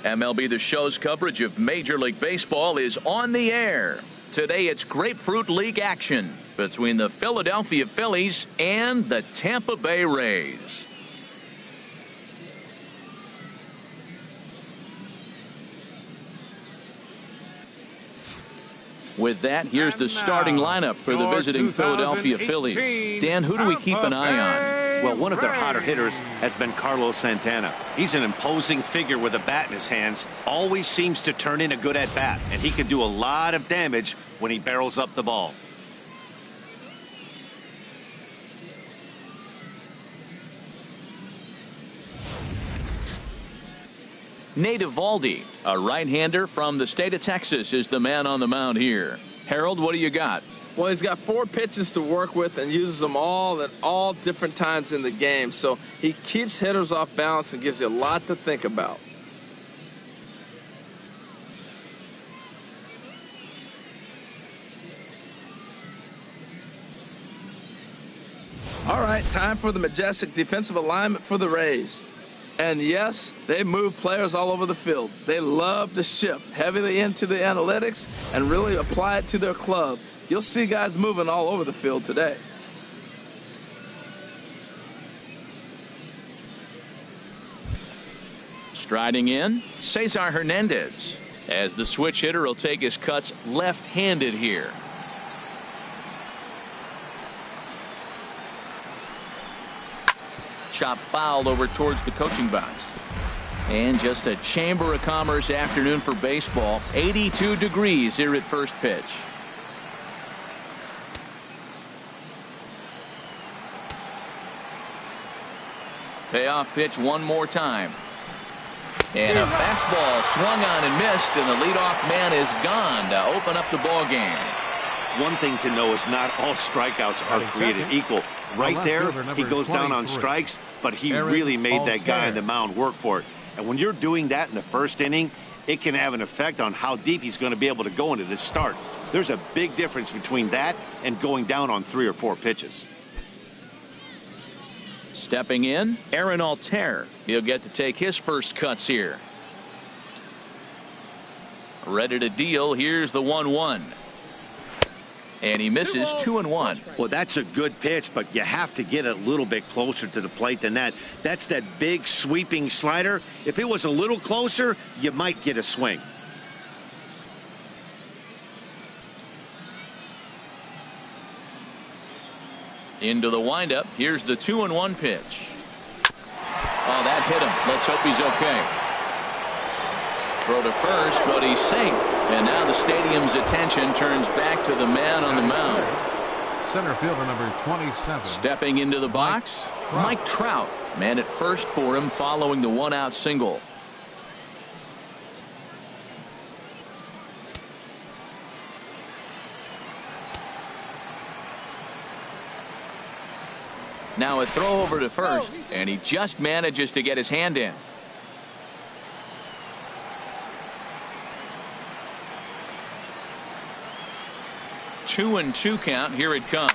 MLB The Show's coverage of Major League Baseball is on the air. Today it's Grapefruit League action between the Philadelphia Phillies and the Tampa Bay Rays. With that, here's the starting lineup for the visiting Philadelphia Phillies. Dan, who do we keep an eye on? Well, one of their hotter hitters has been Carlos Santana. He's an imposing figure with a bat in his hands. Always seems to turn in a good at-bat, and he can do a lot of damage when he barrels up the ball. Nate Eovaldi, a right-hander from the state of Texas, is the man on the mound here. Harold, what do you got? Well, he's got 4 pitches to work with and uses them all at all different times in the game. So he keeps hitters off balance and gives you a lot to think about. All right, time for the majestic defensive alignment for the Rays. And yes, they move players all over the field. They love to shift heavily into the analytics and really apply it to their club. You'll see guys moving all over the field today. Striding in, Cesar Hernandez, as the switch hitter will take his cuts left-handed here. Chop fouled over towards the coaching box. And just a Chamber of Commerce afternoon for baseball. 82 degrees here at first pitch. Payoff pitch one more time. And a fastball swung on and missed, and the leadoff man is gone to open up the ball game. One thing to know is not all strikeouts are created equal. Right there, he goes down on strikes, but he really made that guy on the mound work for it. And when you're doing that in the first inning, it can have an effect on how deep he's going to be able to go into this start. There's a big difference between that and going down on 3 or 4 pitches. Stepping in, Aaron Altair. He'll get to take his first cuts here. Ready to deal. Here's the 1-1. And he misses 2-1. Well, that's a good pitch, but you have to get a little bit closer to the plate than that. That's that big sweeping slider. If it was a little closer, you might get a swing. Into the windup. Here's the 2-1 pitch. Oh, that hit him. Let's hope he's okay. Throw to first, but he's safe. And now the stadium's attention turns back to the man on the mound. Center fielder number 27. Stepping into the box, Mike Trout. Man at first for him following the 1-out single. Now a throw over to first, and he just manages to get his hand in. 2-2 count. Here it comes.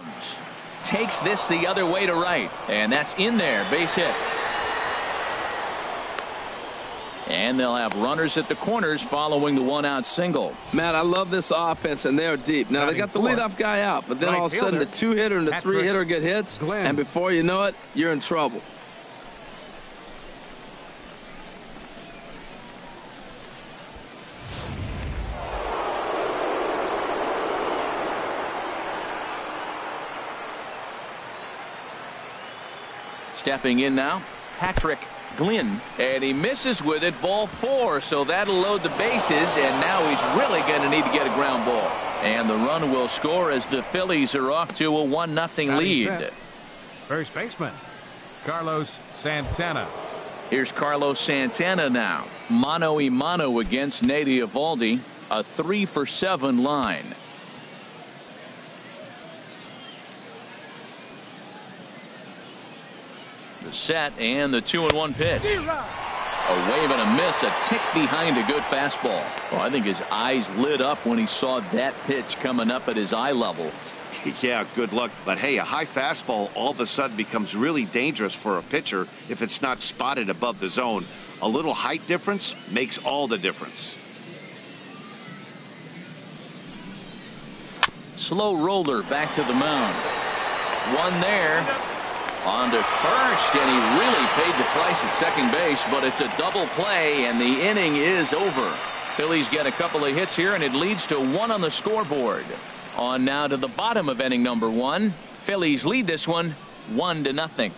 Takes this the other way to right, and that's in there. Base hit. And they'll have runners at the corners following the 1-out single. Matt, I love this offense, and they're deep. Now, they got the leadoff guy out, but then all of a sudden the 2-hitter and the 3-hitter get hits, and before you know it, you're in trouble. Stepping in now, Patrick Glynn, and he misses with it, ball 4, so that'll load the bases, and now he's really going to need to get a ground ball. And the run will score as the Phillies are off to a 1-0 lead. First baseman, Carlos Santana. Here's Carlos Santana now. Mano a mano against Nate Eovaldi, a 3-for-7 line. The set and the 2-1 pitch. A wave and a miss, a tick behind a good fastball. Well, I think his eyes lit up when he saw that pitch coming up at his eye level. Yeah, good luck. But hey, a high fastball all of a sudden becomes really dangerous for a pitcher if it's not spotted above the zone. A little height difference makes all the difference. Slow roller back to the mound. One there. On to first, and he really paid the price at second base, but it's a double play, and the inning is over. Phillies get a couple of hits here, and it leads to 1 on the scoreboard. On now to the bottom of inning number 1. Phillies lead this one 1-0.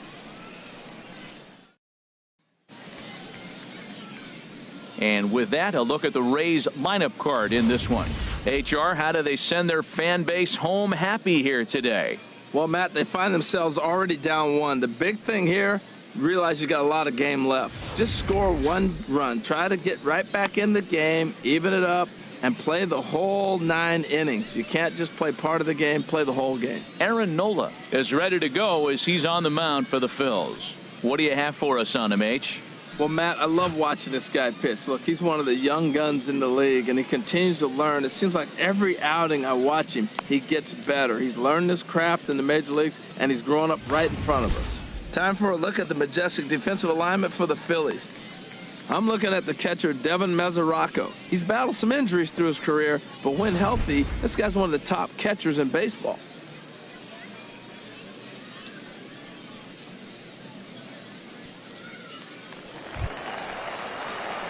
And with that, a look at the Rays lineup card in this one. HR, how do they send their fan base home happy here today? Well, Matt, they find themselves already down 1. The big thing here, realize you got a lot of game left. Just score 1 run. Try to get right back in the game, even it up, and play the whole 9 innings. You can't just play part of the game, play the whole game. Aaron Nola is ready to go as he's on the mound for the Phils. What do you have for us on him, H? Well, Matt, I love watching this guy pitch. Look, he's one of the young guns in the league, and he continues to learn. It seems like every outing I watch him, he gets better. He's learned his craft in the major leagues, and he's growing up right in front of us. Time for a look at the majestic defensive alignment for the Phillies. I'm looking at the catcher, Devin Mesoraco. He's battled some injuries through his career, but when healthy, this guy's one of the top catchers in baseball.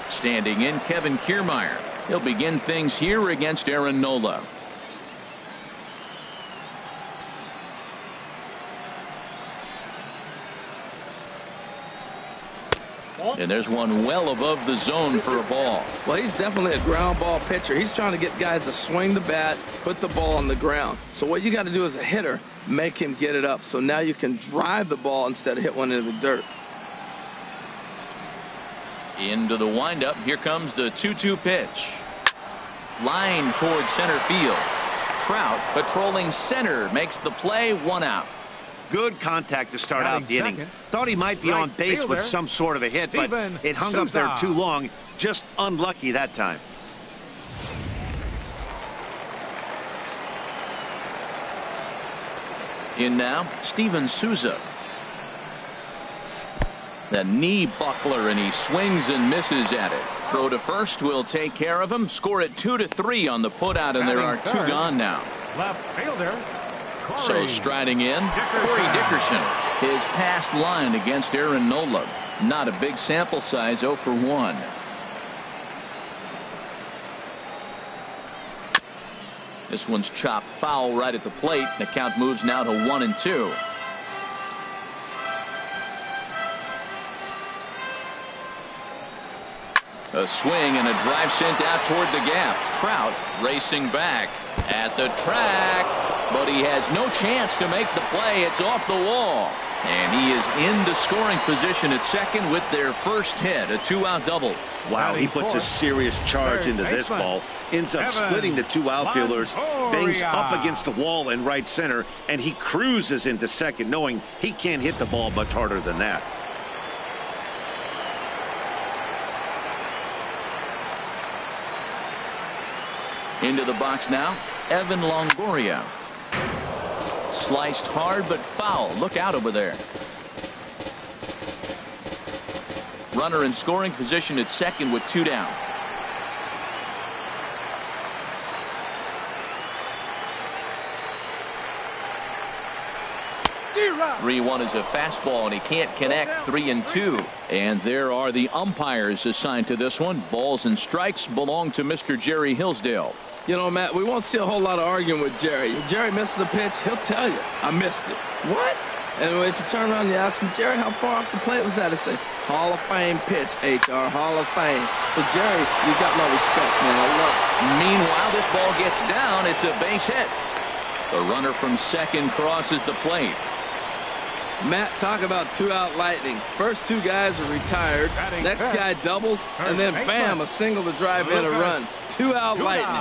Standing in, Kevin Kiermaier. He'll begin things here against Aaron Nola. And there's one well above the zone for a ball. Well, he's definitely a ground ball pitcher. He's trying to get guys to swing the bat, put the ball on the ground. So what you got to do as a hitter, make him get it up. So now you can drive the ball instead of hit one into the dirt. Into the windup. Here comes the 2-2 pitch. Line towards center field. Trout patrolling center makes the play. 1 out. Good contact to start out the inning. Thought he might be on base with some sort of a hit, but it hung up there too long. Just unlucky that time. In now, Steven Souza. The knee buckler, and he swings and misses at it. Throw to first will take care of him. Score it 2-3 on the putout, and there are 2 gone now. Left fielder. So striding in, Corey Dickerson. His past line against Aaron Nola. Not a big sample size, 0 for 1. This one's chopped foul right at the plate. The count moves now to 1-2. A swing and a drive sent out toward the gap. Trout racing back at the track, but he has no chance to make the play. It's off the wall, and he is in the scoring position at second with their first hit, a 2-out double. Wow, he puts a serious charge into this ball. Ends up splitting the 2 outfielders, bangs up against the wall in right center, and he cruises into second, knowing he can't hit the ball much harder than that. Into the box now, Evan Longoria. Sliced hard but foul. Look out over there. Runner in scoring position at second with 2 down. Three-1 is a fastball, and he can't connect. 3-2. And there are the umpires assigned to this one. Balls and strikes belong to Mr. Jerry Hillsdale. You know, Matt, we won't see a whole lot of arguing with Jerry. If Jerry misses a pitch, he'll tell you, I missed it. What? And if you turn around and you ask him, Jerry, how far off the plate was that? He'll say, Hall of Fame pitch, HR, Hall of Fame. So, Jerry, you got my respect, man. I love it. Meanwhile, this ball gets down. It's a base hit. The runner from second crosses the plate. Matt, talk about 2-out lightning. First 2 guys are retired. Next guy doubles, and then bam, a single to drive in a run. 2-out lightning.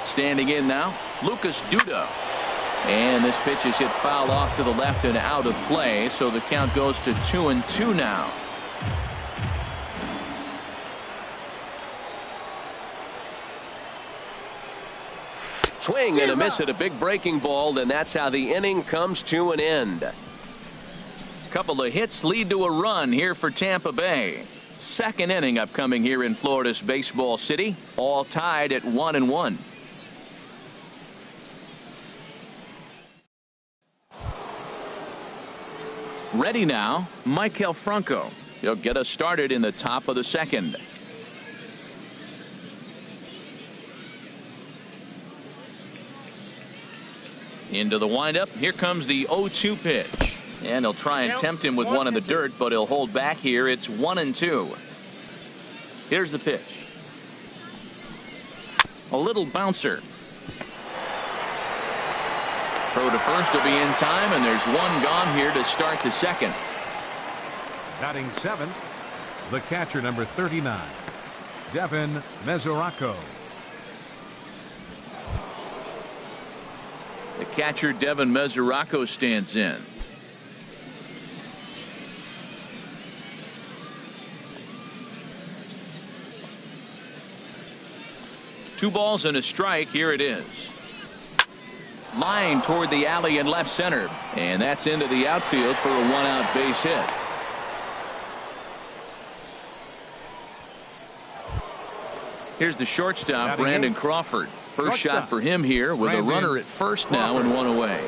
Standing in now, Lucas Duda. And this pitch is hit foul off to the left and out of play, so the count goes to 2-2 now. Swing and a miss at a big breaking ball, and that's how the inning comes to an end. Couple of hits lead to a run here for Tampa Bay. Second inning upcoming here in Florida's baseball city. All tied at 1-1. Ready now, Maikel Franco. He'll get us started in the top of the second. Into the windup. Here comes the 0-2 pitch. And he'll try and tempt him with one in the dirt, but he'll hold back here. It's 1-2. Here's the pitch. A little bouncer. Throw to first will be in time, and there's one gone here to start the second. Batting seventh, the catcher, number 39, Devin Mesoraco. The catcher, Devin Mesoraco, stands in. Two balls and a strike. Here it is. Line toward the alley in left center. And that's into the outfield for a one-out base hit. Here's the shortstop, Brandon Crawford. First shot for him here with a runner at first now and one away.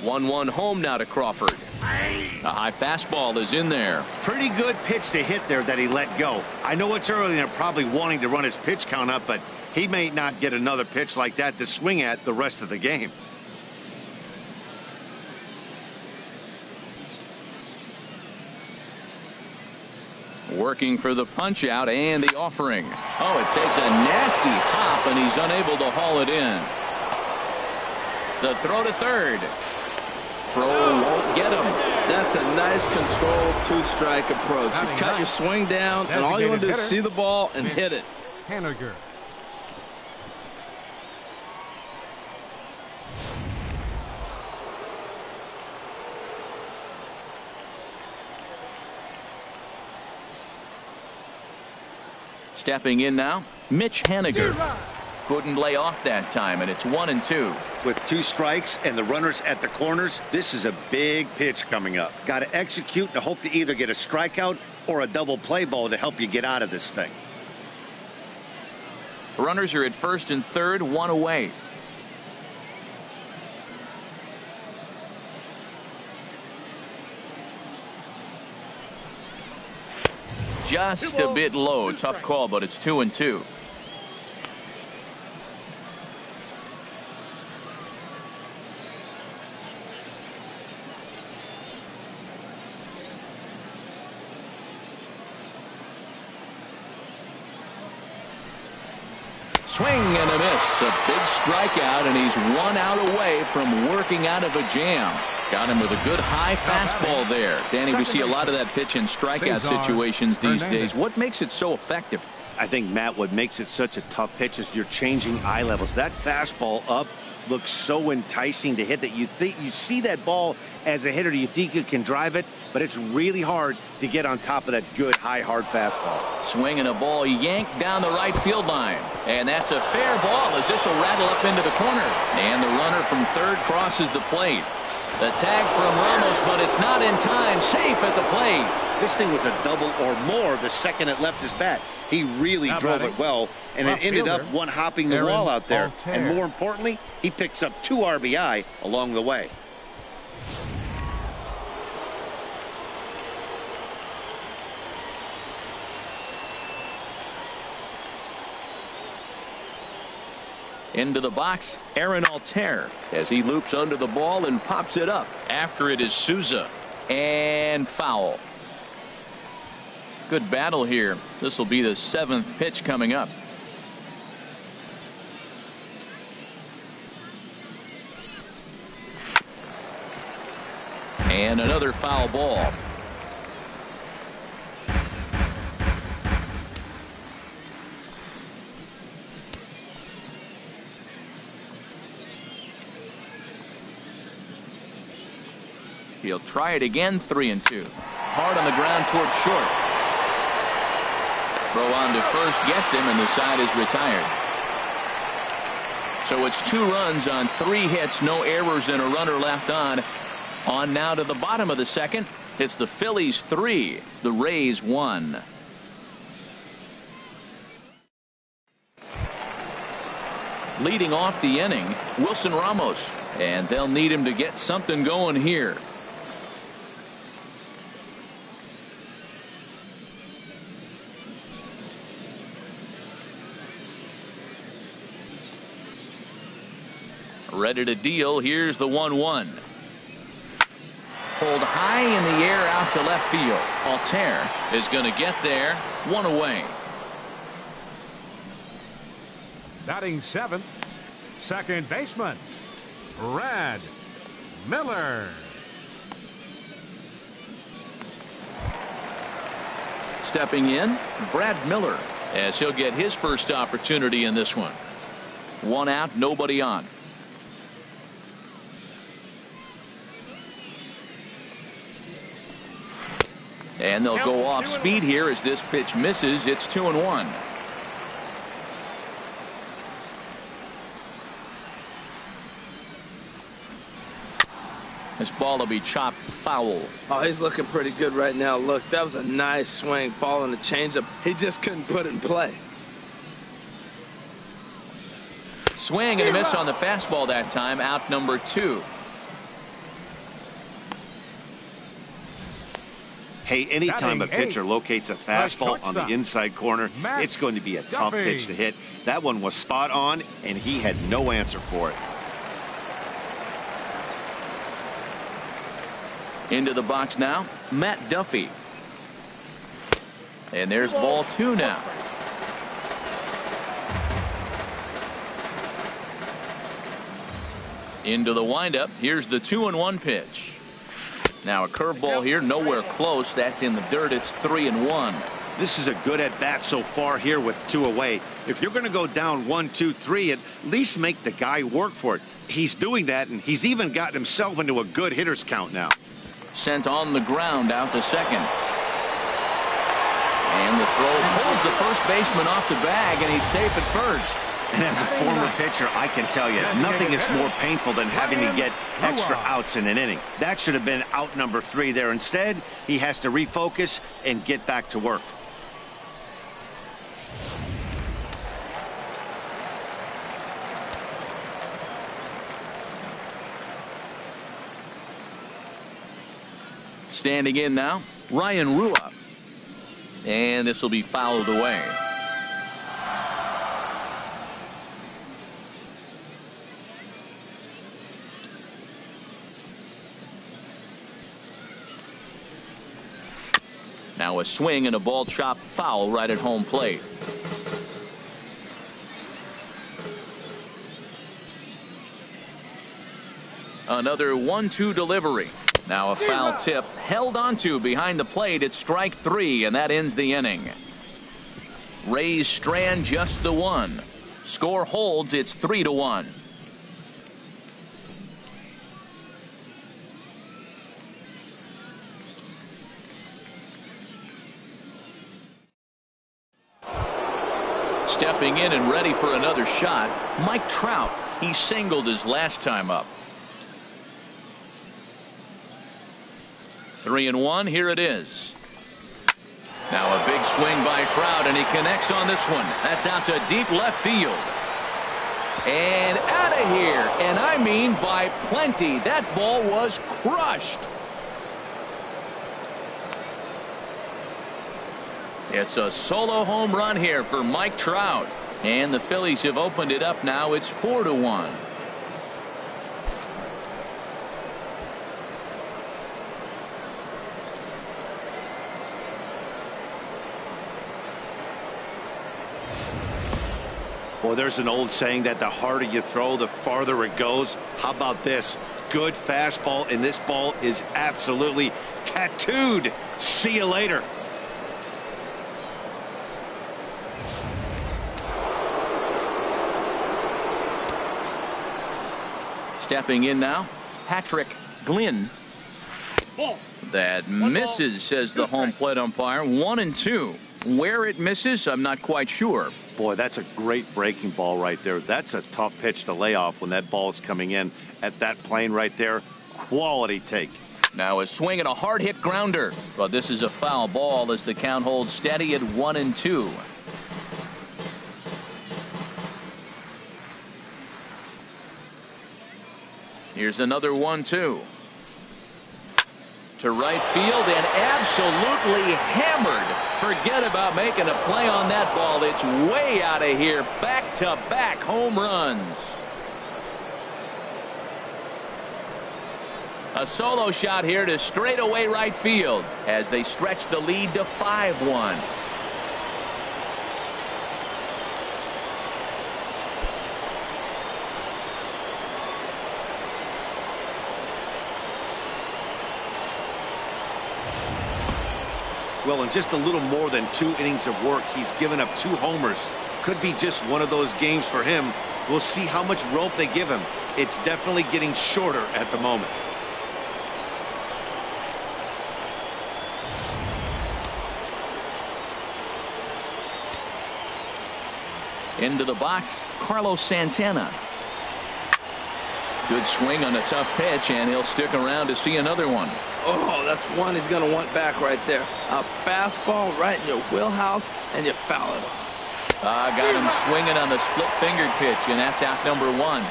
One home now to Crawford. A high fastball is in there. Pretty good pitch to hit there that he let go. I know it's early and they're probably wanting to run his pitch count up, but he may not get another pitch like that to swing at the rest of the game. Working for the punch out and the offering. Oh, it takes a nasty hop and he's unable to haul it in. The throw to third. Throw won't get him. That's a nice controlled two-strike approach. You cut your swing down, and all you want to do is see the ball and hit it. Haniger. Stepping in now, Mitch Haniger. Couldn't lay off that time, and it's 1-2. With two strikes and the runners at the corners, this is a big pitch coming up. Got to execute and hope to either get a strikeout or a double play ball to help you get out of this thing. Runners are at first and third, one away. Just a bit low. Tough call, but it's 2-2. Swing and a miss. A big strikeout, and he's 1 out away from working out of a jam. Got him with a good high fastball there. Danny, we see a lot of that pitch in strikeout situations these days. What makes it so effective? I think, Matt, what makes it such a tough pitch is you're changing eye levels. That fastball up looks so enticing to hit that you think you see that ball as a hitter, you think you can drive it, but it's really hard to get on top of that good high hard fastball. Swinging a ball yanked down the right field line, and that's a fair ball as this will rattle up into the corner, and the runner from third crosses the plate. The tag from Ramos, but it's not in time. Safe at the plate. This thing was a double or more the second it left his bat. He really drove it well, and it ended up one hopping the wall out there. And more importantly, he picks up 2 RBI along the way. Into the box, Aaron Altair as he loops under the ball and pops it up. After it is Souza, and foul. Good battle here. This will be the 7th pitch coming up. And another foul ball. He'll try it again, 3-2. Hard on the ground toward short. Throw on to first gets him, and the side is retired. So it's 2 runs on 3 hits, no errors, and a runner left on. On now to the bottom of the second. It's the Phillies 3, the Rays 1. Leading off the inning, Wilson Ramos, and they'll need him to get something going here. Ready to deal. Here's the 1-1. Pulled high in the air out to left field. Altair is going to get there. 1 away. Batting 7th, second baseman, Brad Miller. Stepping in, Brad Miller, as he'll get his first opportunity in this one. 1 out, nobody on. And they'll go off speed here as this pitch misses. It's 2-1. This ball will be chopped foul. Oh, he's looking pretty good right now. Look, that was a nice swing, following the changeup. He just couldn't put it in play. Swing and a miss on the fastball that time. Out number 2. Hey, anytime a pitcher locates a fastball on the inside corner, it's going to be a tough pitch to hit. That one was spot on, and he had no answer for it. Into the box now, Matt Duffy. And there's ball 2 now. Into the windup. Here's the 2-1 pitch. Now a curveball here, nowhere close. That's in the dirt. It's 3-1. This is a good at bat so far here with 2 away. If you're going to go down 1, 2, 3, at least make the guy work for it. He's doing that, and he's even gotten himself into a good hitter's count now. Sent on the ground out to second. And the throw pulls the first baseman off the bag, and he's safe at first. And as a former pitcher, I can tell you, nothing is more painful than having to get extra outs in an inning. That should have been out number 3 there. Instead, he has to refocus and get back to work. Standing in now, Ryan Rua. And this will be fouled away. Now a swing and a ball chopped foul right at home plate. Another 1-2 delivery. Now a foul tip held onto behind the plate. It's strike 3, and that ends the inning. Rays strand just the 1. Score holds. It's 3-1. Stepping in and ready for another shot, Mike Trout. He singled his last time up. 3-1. Here it is. Now a big swing by Trout, and he connects on this one. That's out to deep left field. And out of here. And I mean by plenty. That ball was crushed. It's a solo home run here for Mike Trout. And the Phillies have opened it up now. It's 4-1. Well, there's an old saying that the harder you throw, the farther it goes. How about this? Good fastball, and this ball is absolutely tattooed. See you later. Stepping in now, Patrick Glynn. That misses, says the home plate umpire. 1-2. Where it misses, I'm not quite sure. Boy, that's a great breaking ball right there. That's a tough pitch to lay off when that ball is coming in at that plane right there. Quality take. Now a swing and a hard hit grounder. But this is a foul ball as the count holds steady at 1-2. Here's another 1-2. To right field and absolutely hammered. Forget about making a play on that ball. It's way out of here. Back-to-back home runs. A solo shot here to straightaway right field as they stretch the lead to 5-1. Well, in just a little more than 2 innings of work, he's given up 2 homers. Could be just one of those games for him. We'll see how much rope they give him. It's definitely getting shorter at the moment. Into the box, Carlos Santana. Good swing on a tough pitch, and he'll stick around to see another one. Oh, that's one he's going to want back right there. A fastball right in your wheelhouse, and you foul it off. Got him swinging on the split-fingered pitch, and that's out number 1.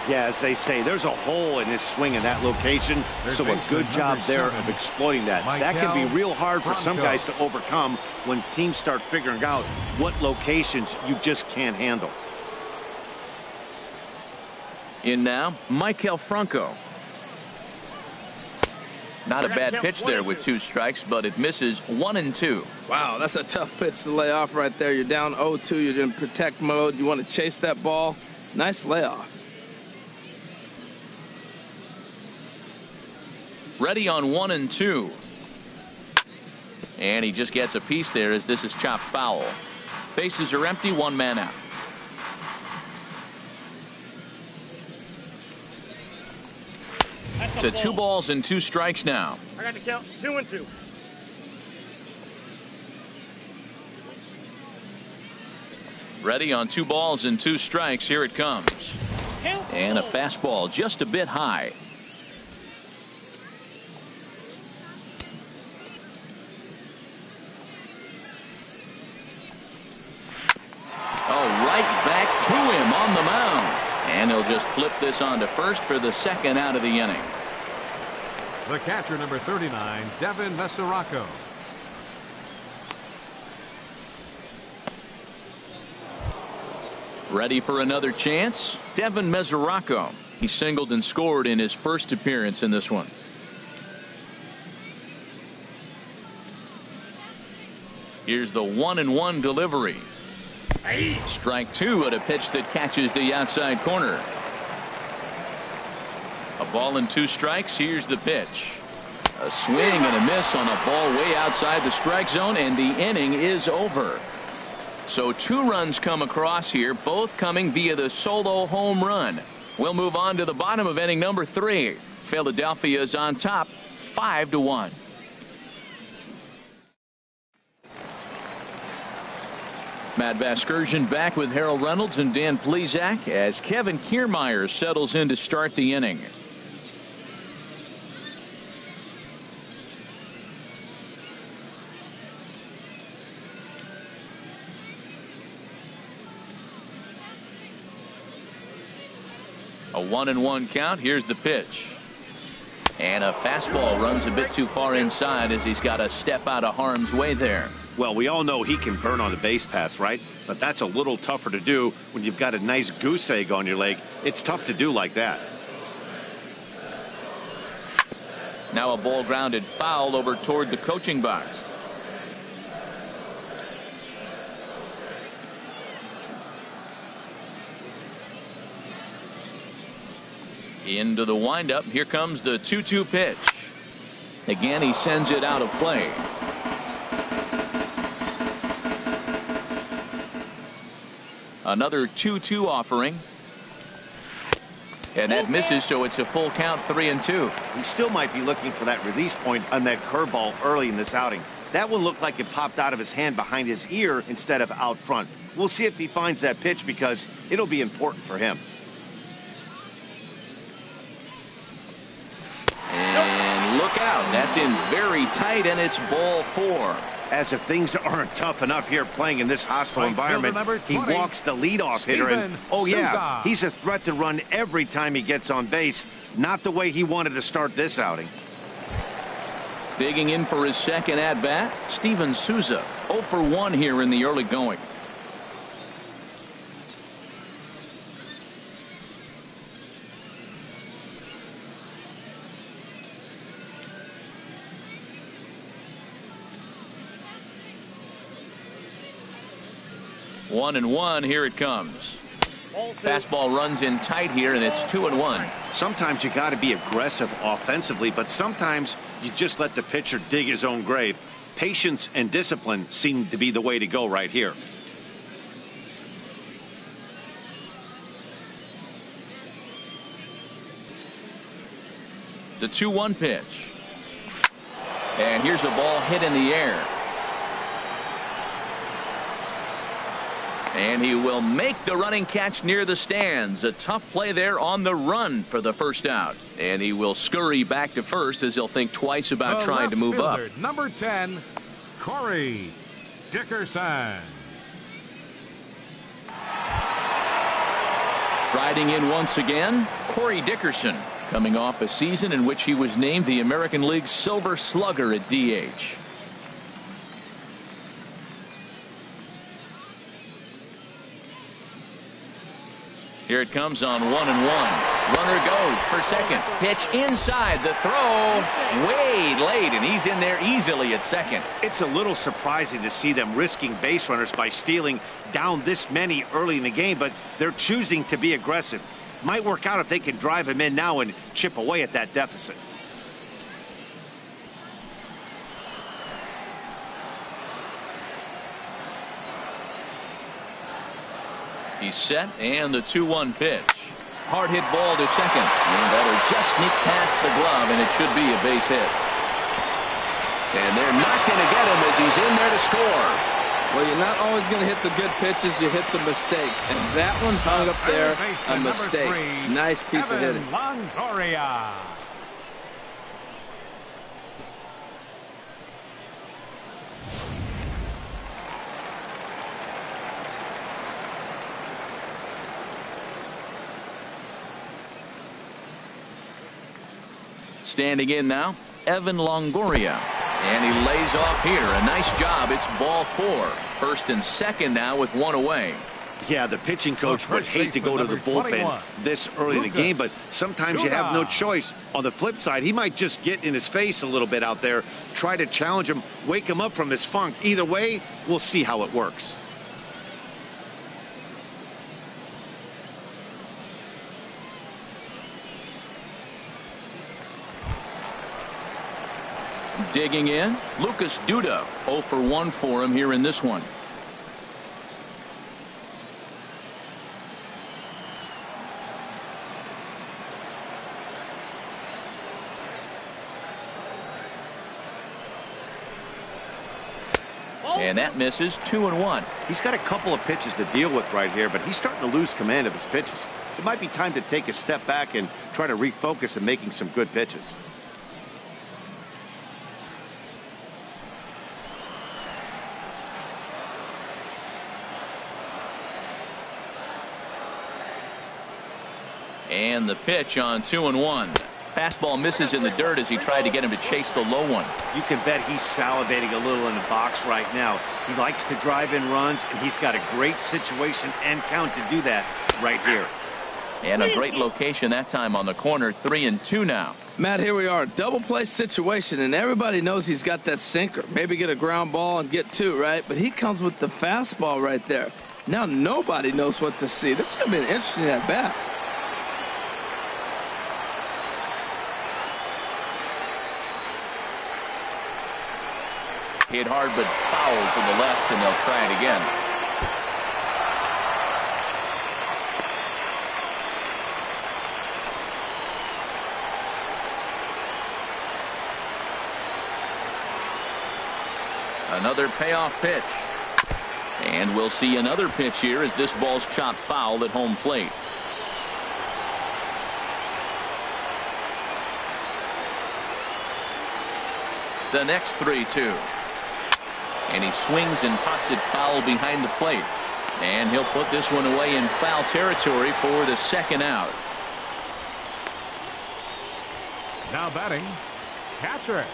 Yeah, as they say, there's a hole in his swing in that location, so a good job there of exploiting that. That can be real hard for some guys to overcome when teams start figuring out what locations you just can't handle. In now, Maikel Franco. Not a bad pitch there with 2 strikes, but it misses 1-2. Wow, that's a tough pitch to lay off right there. You're down 0-2. You're in protect mode. You want to chase that ball. Nice layoff. Ready on 1-2. And he just gets a piece there as this is chopped foul. Bases are empty, 1 man out. To 2 balls and 2 strikes now. I got to count 2-2. Ready on 2 balls and 2 strikes. Here it comes. And a fastball just a bit high. Oh, right back to him on the mound. And they'll just flip this on to first for the 2nd out of the inning. The catcher, number 39, Devin Mesoraco. Ready for another chance? Devin Mesoraco. He singled and scored in his first appearance in this one. Here's the 1-1 delivery. Strike 2 at a pitch that catches the outside corner. A ball and 2 strikes. Here's the pitch. A swing and a miss on a ball way outside the strike zone, and the inning is over. So 2 runs come across here, both coming via the solo home run. We'll move on to the bottom of inning number 3. Philadelphia is on top, 5-1. Matt Vasgersian back with Harold Reynolds and Dan Plesac as Kevin Kiermaier settles in to start the inning. A 1-1 count. Here's the pitch. And a fastball runs a bit too far inside as he's got to step out of harm's way there. Well, we all know he can burn on the base pass, right? But that's a little tougher to do when you've got a nice goose egg on your leg. It's tough to do like that. Now a ball grounded foul over toward the coaching box. Into the windup. Here comes the 2-2 pitch. Again, he sends it out of play. Another 2-2 offering. And that misses, so it's a full count, 3-2. He still might be looking for that release point on that curveball early in this outing. That one looked like it popped out of his hand behind his ear instead of out front. We'll see if he finds that pitch because it'll be important for him. And look out. That's in very tight, and it's ball 4. As if things aren't tough enough here playing in this hostile environment, he walks the leadoff hitter, and oh yeah, he's a threat to run every time he gets on base. Not the way he wanted to start this outing. Digging in for his second at-bat, Steven Souza, 0 for 1 here in the early going. One and one, here it comes. Fastball runs in tight here, and it's 2-1. Sometimes you got to be aggressive offensively, but sometimes you just let the pitcher dig his own grave. Patience and discipline seem to be the way to go right here. The 2-1 pitch. And here's a ball hit in the air. And he will make the running catch near the stands. A tough play there on the run for the first out. And he will scurry back to first as he'll think twice about trying to move fielder, up. Number 10, Corey Dickerson. Striding in once again, Corey Dickerson, coming off a season in which he was named the American League's Silver Slugger at DH. Here it comes on 1-1. Runner goes for second. Pitch inside. The throw way late, and he's in there easily at second. It's a little surprising to see them risking base runners by stealing down this many early in the game, but they're choosing to be aggressive. Might work out if they can drive him in now and chip away at that deficit. He's set, and the 2-1 pitch. Hard hit ball to second, and that'll just sneak past the glove, and it should be a base hit. And they're not going to get him as he's in there to score. Well, you're not always going to hit the good pitches. You hit the mistakes, and that one hung up there, a mistake. Nice piece of hitting. Longoria. Standing in now, Evan Longoria. And he lays off here. A nice job. It's ball 4. First and second now with one away. Yeah, the pitching coach would hate to go to the bullpen this early in the game, but sometimes you have no choice. On the flip side, he might just get in his face a little bit out there, try to challenge him, wake him up from his funk. Either way, we'll see how it works. Digging in, Lucas Duda, 0 for 1 for him here in this one. And that misses. 2-1. He's got a couple of pitches to deal with right here, but he's starting to lose command of his pitches. It might be time to take a step back and try to refocus on making some good pitches. And the pitch on 2-1. Fastball misses in the dirt as he tried to get him to chase the low one. You can bet he's salivating a little in the box right now. He likes to drive in runs, and he's got a great situation and count to do that right here. And a great location that time on the corner. 3-2 now. Matt, here we are. Double play situation, and everybody knows he's got that sinker. Maybe get a ground ball and get 2, right? But he comes with the fastball right there. Now nobody knows what to see. This is going to be an interesting at bat. Hit hard but foul to the left, and they'll try it again. Another payoff pitch. And we'll see another pitch here as this ball's chopped foul at home plate. The next 3-2. And he swings and pops it foul behind the plate. And he'll put this one away in foul territory for the second out. Now batting, catcher,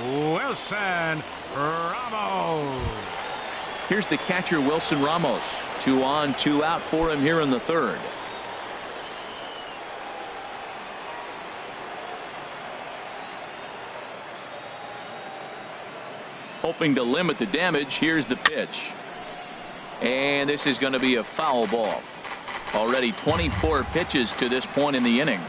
Wilson Ramos. Here's the catcher, Wilson Ramos. 2 on, 2 out for him here in the third. Hoping to limit the damage. Here's the pitch. And this is going to be a foul ball. Already 24 pitches to this point in the inning.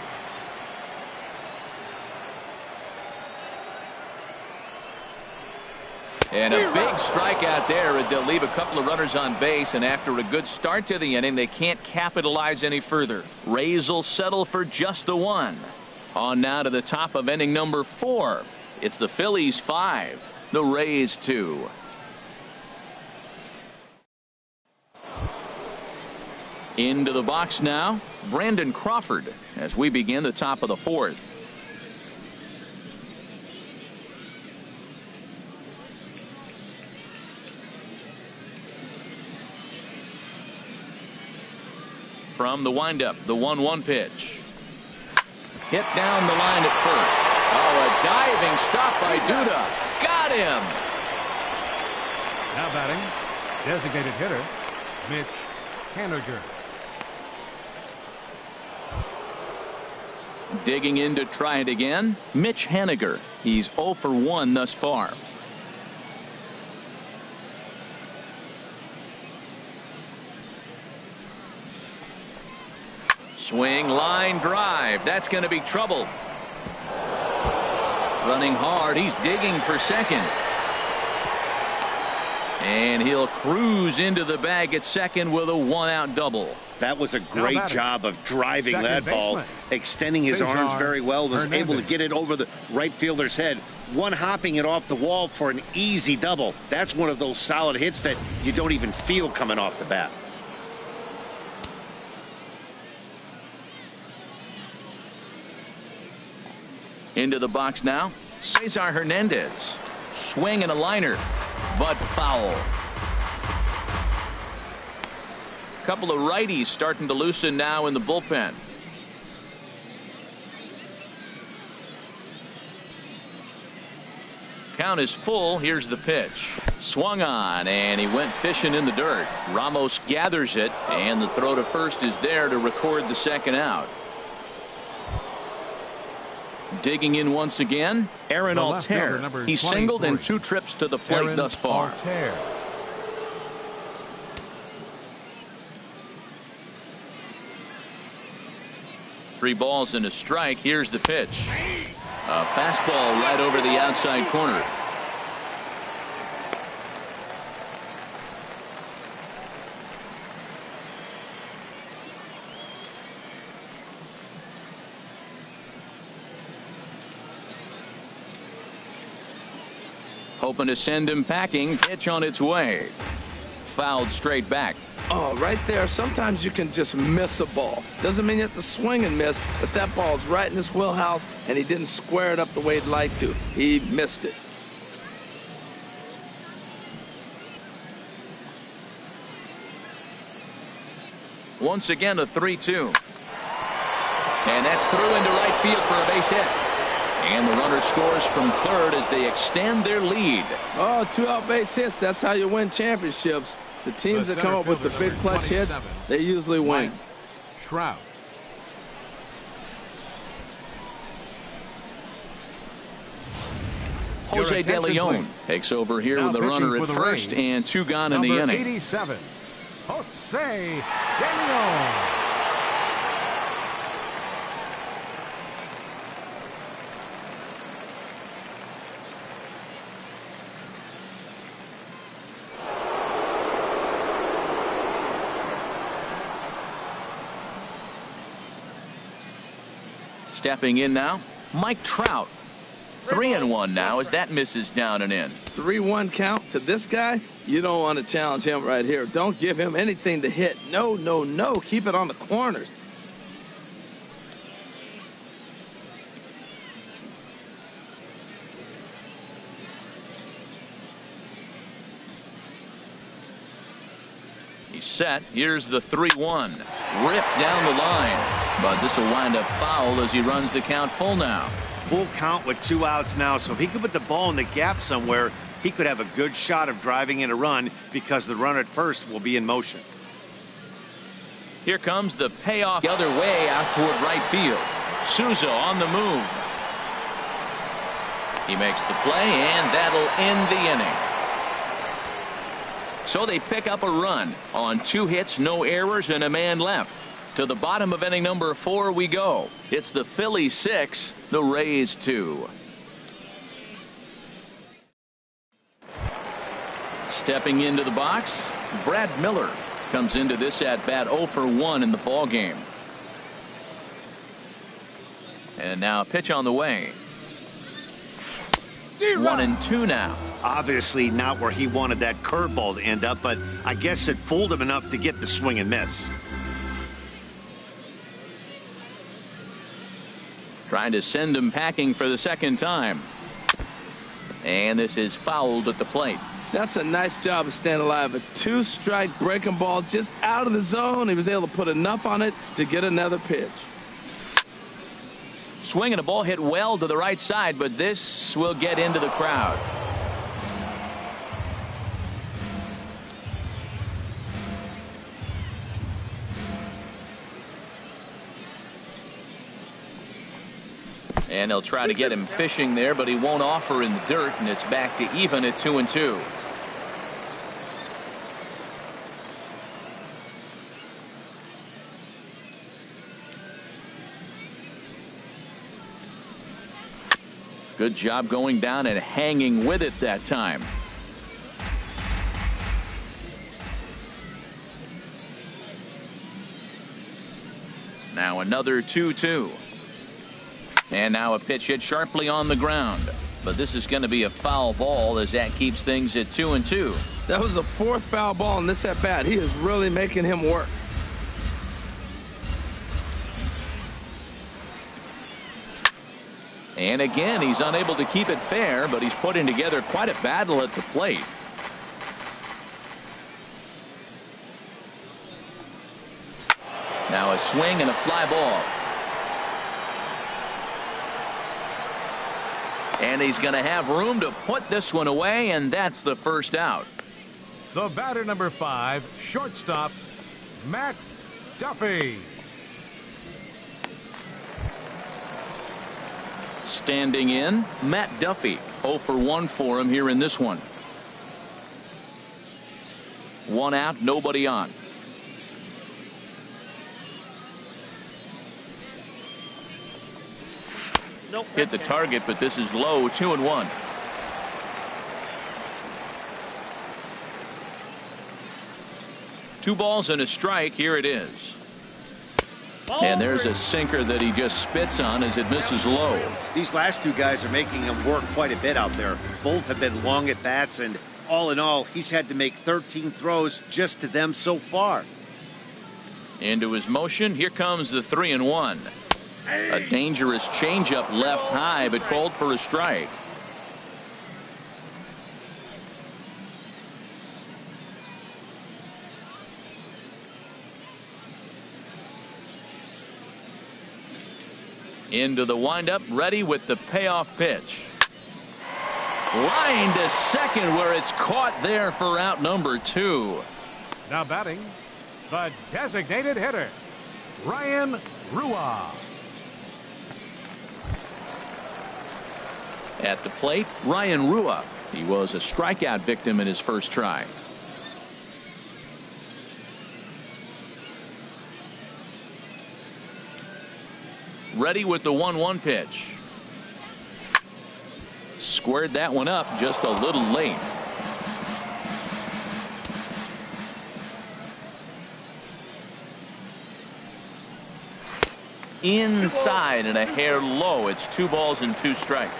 And a big strikeout there. They'll leave a couple of runners on base, and after a good start to the inning, they can't capitalize any further. Rays will settle for just the one. On now to the top of inning number 4. It's the Phillies 5, the Rays 2. Into the box now, Brandon Crawford, as we begin the top of the 4th. From the windup, the 1-1 pitch. Hit down the line at first. Oh, a diving stop by Duda. Got him. Now batting, designated hitter, Mitch Haniger. Digging in to try it again, Mitch Haniger. He's 0 for 1 thus far. Swing, line drive. That's going to be trouble. Running hard. He's digging for second. And he'll cruise into the bag at second with a 1-out double. That was a great job of driving that ball, extending his arms very well, was able to get it over the right fielder's head, one hopping it off the wall for an easy double. That's one of those solid hits that you don't even feel coming off the bat. Into the box now, Cesar Hernandez. Swing and a liner, but foul. Couple of righties starting to loosen now in the bullpen. Count is full. Here's the pitch. Swung on, and he went fishing in the dirt. Ramos gathers it, and the throw to first is there to record the second out. Digging in once again, Aaron Altair. He's singled in 2 trips to the plate thus far. Altair. Three balls and a strike. Here's the pitch. A fastball right over the outside corner. Hoping to send him packing. Pitch on its way. Fouled straight back. Oh, right there. Sometimes you can just miss a ball. Doesn't mean you have to swing and miss, but that ball's right in his wheelhouse, and he didn't square it up the way he'd like to. He missed it. Once again, a 3-2. And that's through into right field for a base hit. And the runner scores from third as they extend their lead. Oh, 2-out base hits. That's how you win championships. The teams that come up with the big clutch hits, they usually win. Trout. Jose De Leon takes over here with a runner at first and 2 gone in the inning. 87, Jose De Leon. Stepping in now, Mike Trout. 3-1 now as that misses down and in. 3-1 count to this guy. You don't want to challenge him right here. Don't give him anything to hit. No, no, no. Keep it on the corners. He's set. Here's the 3-1. Ripped down the line. But this will wind up foul as he runs the count full now. Full count with 2 outs now. So if he could put the ball in the gap somewhere, he could have a good shot of driving in a run because the runner at first will be in motion. Here comes the payoff the other way out toward right field. Souza on the move. He makes the play, and that'll end the inning. So they pick up a run on 2 hits, no errors, and a man left. To the bottom of inning number 4 we go. It's the Phillies 6, the Rays 2. Stepping into the box, Brad Miller comes into this at bat 0 for 1 in the ball game. And now a pitch on the way. 1-2 now. Obviously not where he wanted that curveball to end up, but I guess it fooled him enough to get the swing and miss. Trying to send him packing for the second time. And this is fouled at the plate. That's a nice job of staying alive. A 2-strike breaking ball just out of the zone. He was able to put enough on it to get another pitch. Swinging a ball hit well to the right side, but this will get into the crowd. And they'll try to get him fishing there, but he won't offer in the dirt, and it's back to even at 2-2. Good job going down and hanging with it that time. Now another 2-2. And now a pitch hit sharply on the ground. But this is going to be a foul ball as that keeps things at 2-2. That was the 4th foul ball in this at bat. He is really making him work. And again, he's unable to keep it fair, but he's putting together quite a battle at the plate. Now a swing and a fly ball. And he's going to have room to put this one away, and that's the first out. The batter number 5, shortstop, Matt Duffy. Standing in, Matt Duffy. 0 for 1 for him here in this one. 1 out, nobody on. Nope. Hit the target, but this is low. 2-1. Two balls and a strike. Here it is. And there's a sinker that he just spits on as it misses low. These last 2 guys are making him work quite a bit out there. Both have been long at bats, and all in all, he's had to make 13 throws just to them so far. Into his motion. Here comes the 3-1. A dangerous changeup left high, but called for a strike. Into the windup, ready with the payoff pitch. Line to second where it's caught there for out number 2. Now batting, the designated hitter, Ryan Rua. At the plate, Ryan Rua. He was a strikeout victim in his first try. Ready with the 1-1 pitch. Squared that one up just a little late. Inside and a hair low. It's 2 balls and 2 strikes.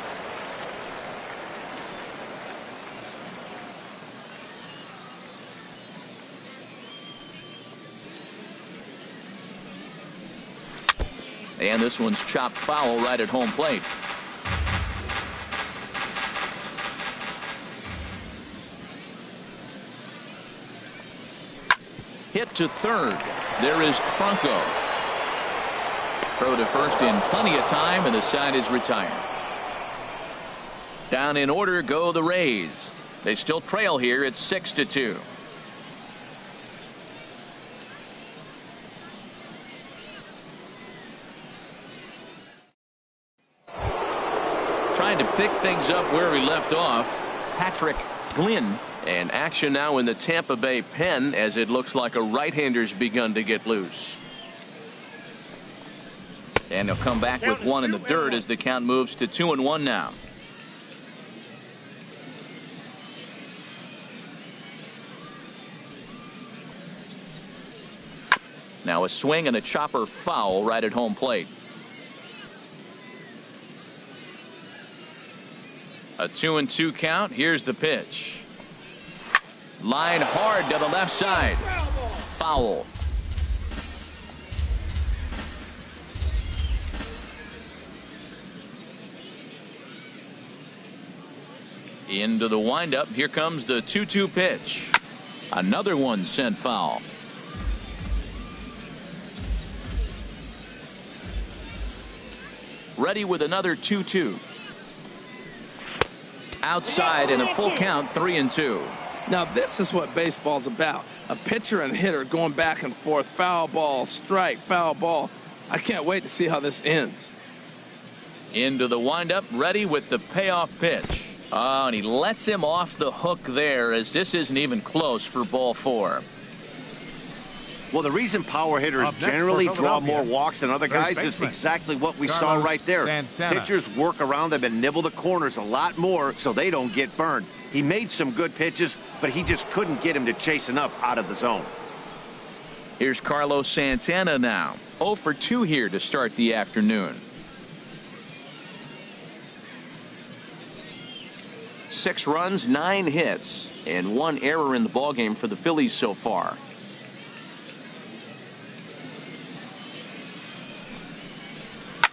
And this one's chopped foul right at home plate. Hit to third. There is Franco. Throw to first in plenty of time, and the side is retired. Down in order go the Rays. They still trail here. It's 6-2. Trying to pick things up where we left off, Patrick Flynn. And action now in the Tampa Bay pen, as it looks like a right-hander's begun to get loose. And they'll come back with one in the dirt as the count moves to 2-1 now. Now a swing and a chopper foul right at home plate. A 2-2 count. Here's the pitch. Line hard to the left side. Foul. Into the windup. Here comes the 2-2 pitch. Another one sent foul. Ready with another 2-2. Outside and a full count, 3-2. Now this is what baseball's about. A pitcher and hitter going back and forth. Foul ball, strike, foul ball. I can't wait to see how this ends. Into the windup, ready with the payoff pitch. Oh, and he lets him off the hook there, as this isn't even close for ball 4. Well, the reason power hitters generally draw more walks than other guys is exactly what we saw right there. Pitchers work around them and nibble the corners a lot more so they don't get burned. He made some good pitches, but he just couldn't get him to chase enough out of the zone. Here's Carlos Santana now. 0 for 2 here to start the afternoon. 6 runs, 9 hits, and 1 error in the ballgame for the Phillies so far.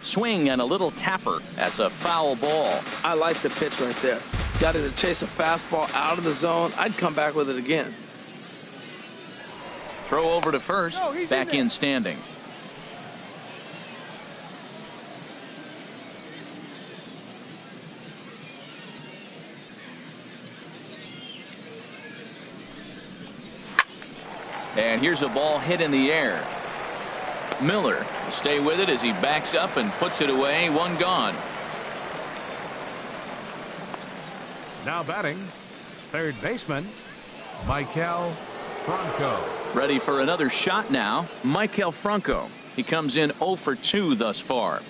Swing and a little tapper. That's a foul ball. I like the pitch right there. Got it to chase a fastball out of the zone. I'd come back with it again. Throw over to first. Back in standing. And here's a ball hit in the air. Miller will stay with it as he backs up and puts it away. 1 gone. Now batting, third baseman, Maikel Franco. Ready for another shot now. Maikel Franco. He comes in 0 for 2 thus far.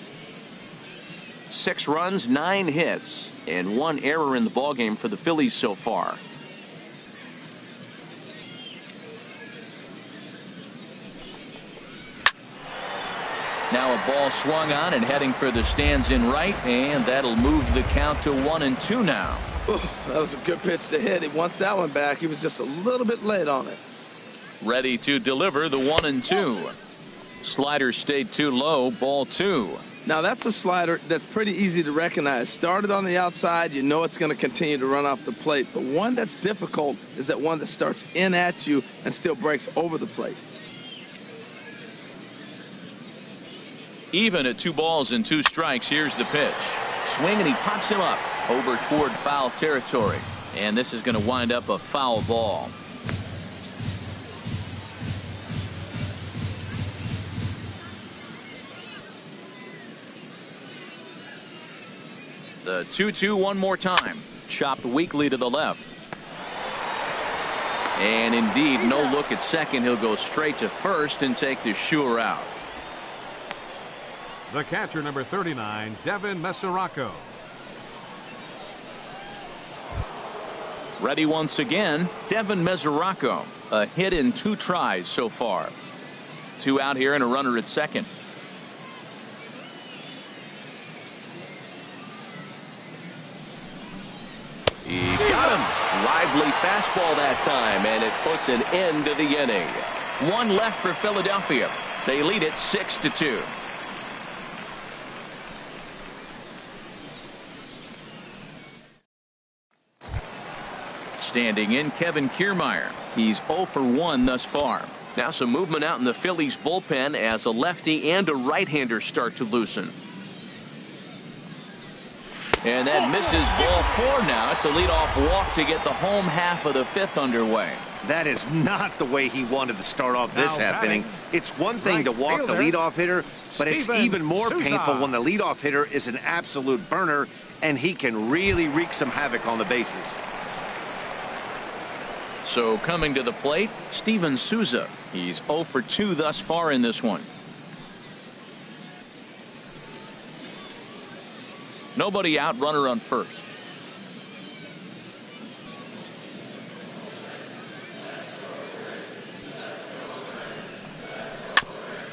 6 runs, 9 hits, and 1 error in the ballgame for the Phillies so far. Now a ball swung on and heading for the stands in right, and that'll move the count to 1-2 now. Ooh, that was a good pitch to hit. He wants that one back. He was just a little bit late on it. Ready to deliver the 1-2. Slider stayed too low. Ball 2. Now that's a slider that's pretty easy to recognize. Started on the outside, you know it's going to continue to run off the plate. The one that's difficult is that one that starts in at you and still breaks over the plate. Even at 2 balls and 2 strikes. Here's the pitch. Swing, and he pops him up over toward foul territory. And this is going to wind up a foul ball. The 2-2 one more time. Chopped weakly to the left. And indeed, no look at second. He'll go straight to first and take the sure out. The catcher, number 39, Devin Mesoraco. Ready once again, Devin Mesoraco. A hit in 2 tries so far. 2 out here and a runner at second. He got him. Lively fastball that time, and it puts an end to the inning. 1 left for Philadelphia. They lead it 6-2. Standing in, Kevin Kiermaier. He's 0 for 1 thus far. Now some movement out in the Phillies bullpen as a lefty and a right-hander start to loosen. And that misses ball 4 now. It's a leadoff walk to get the home half of the 5th underway. That is not the way he wanted to start off this half inning. It's one thing to walk the fielder, leadoff hitter, but it's even more painful when the leadoff hitter is an absolute burner, and he can really wreak some havoc on the bases. So coming to the plate, Steven Souza. He's 0 for 2 thus far in this one. Nobody out, runner on first.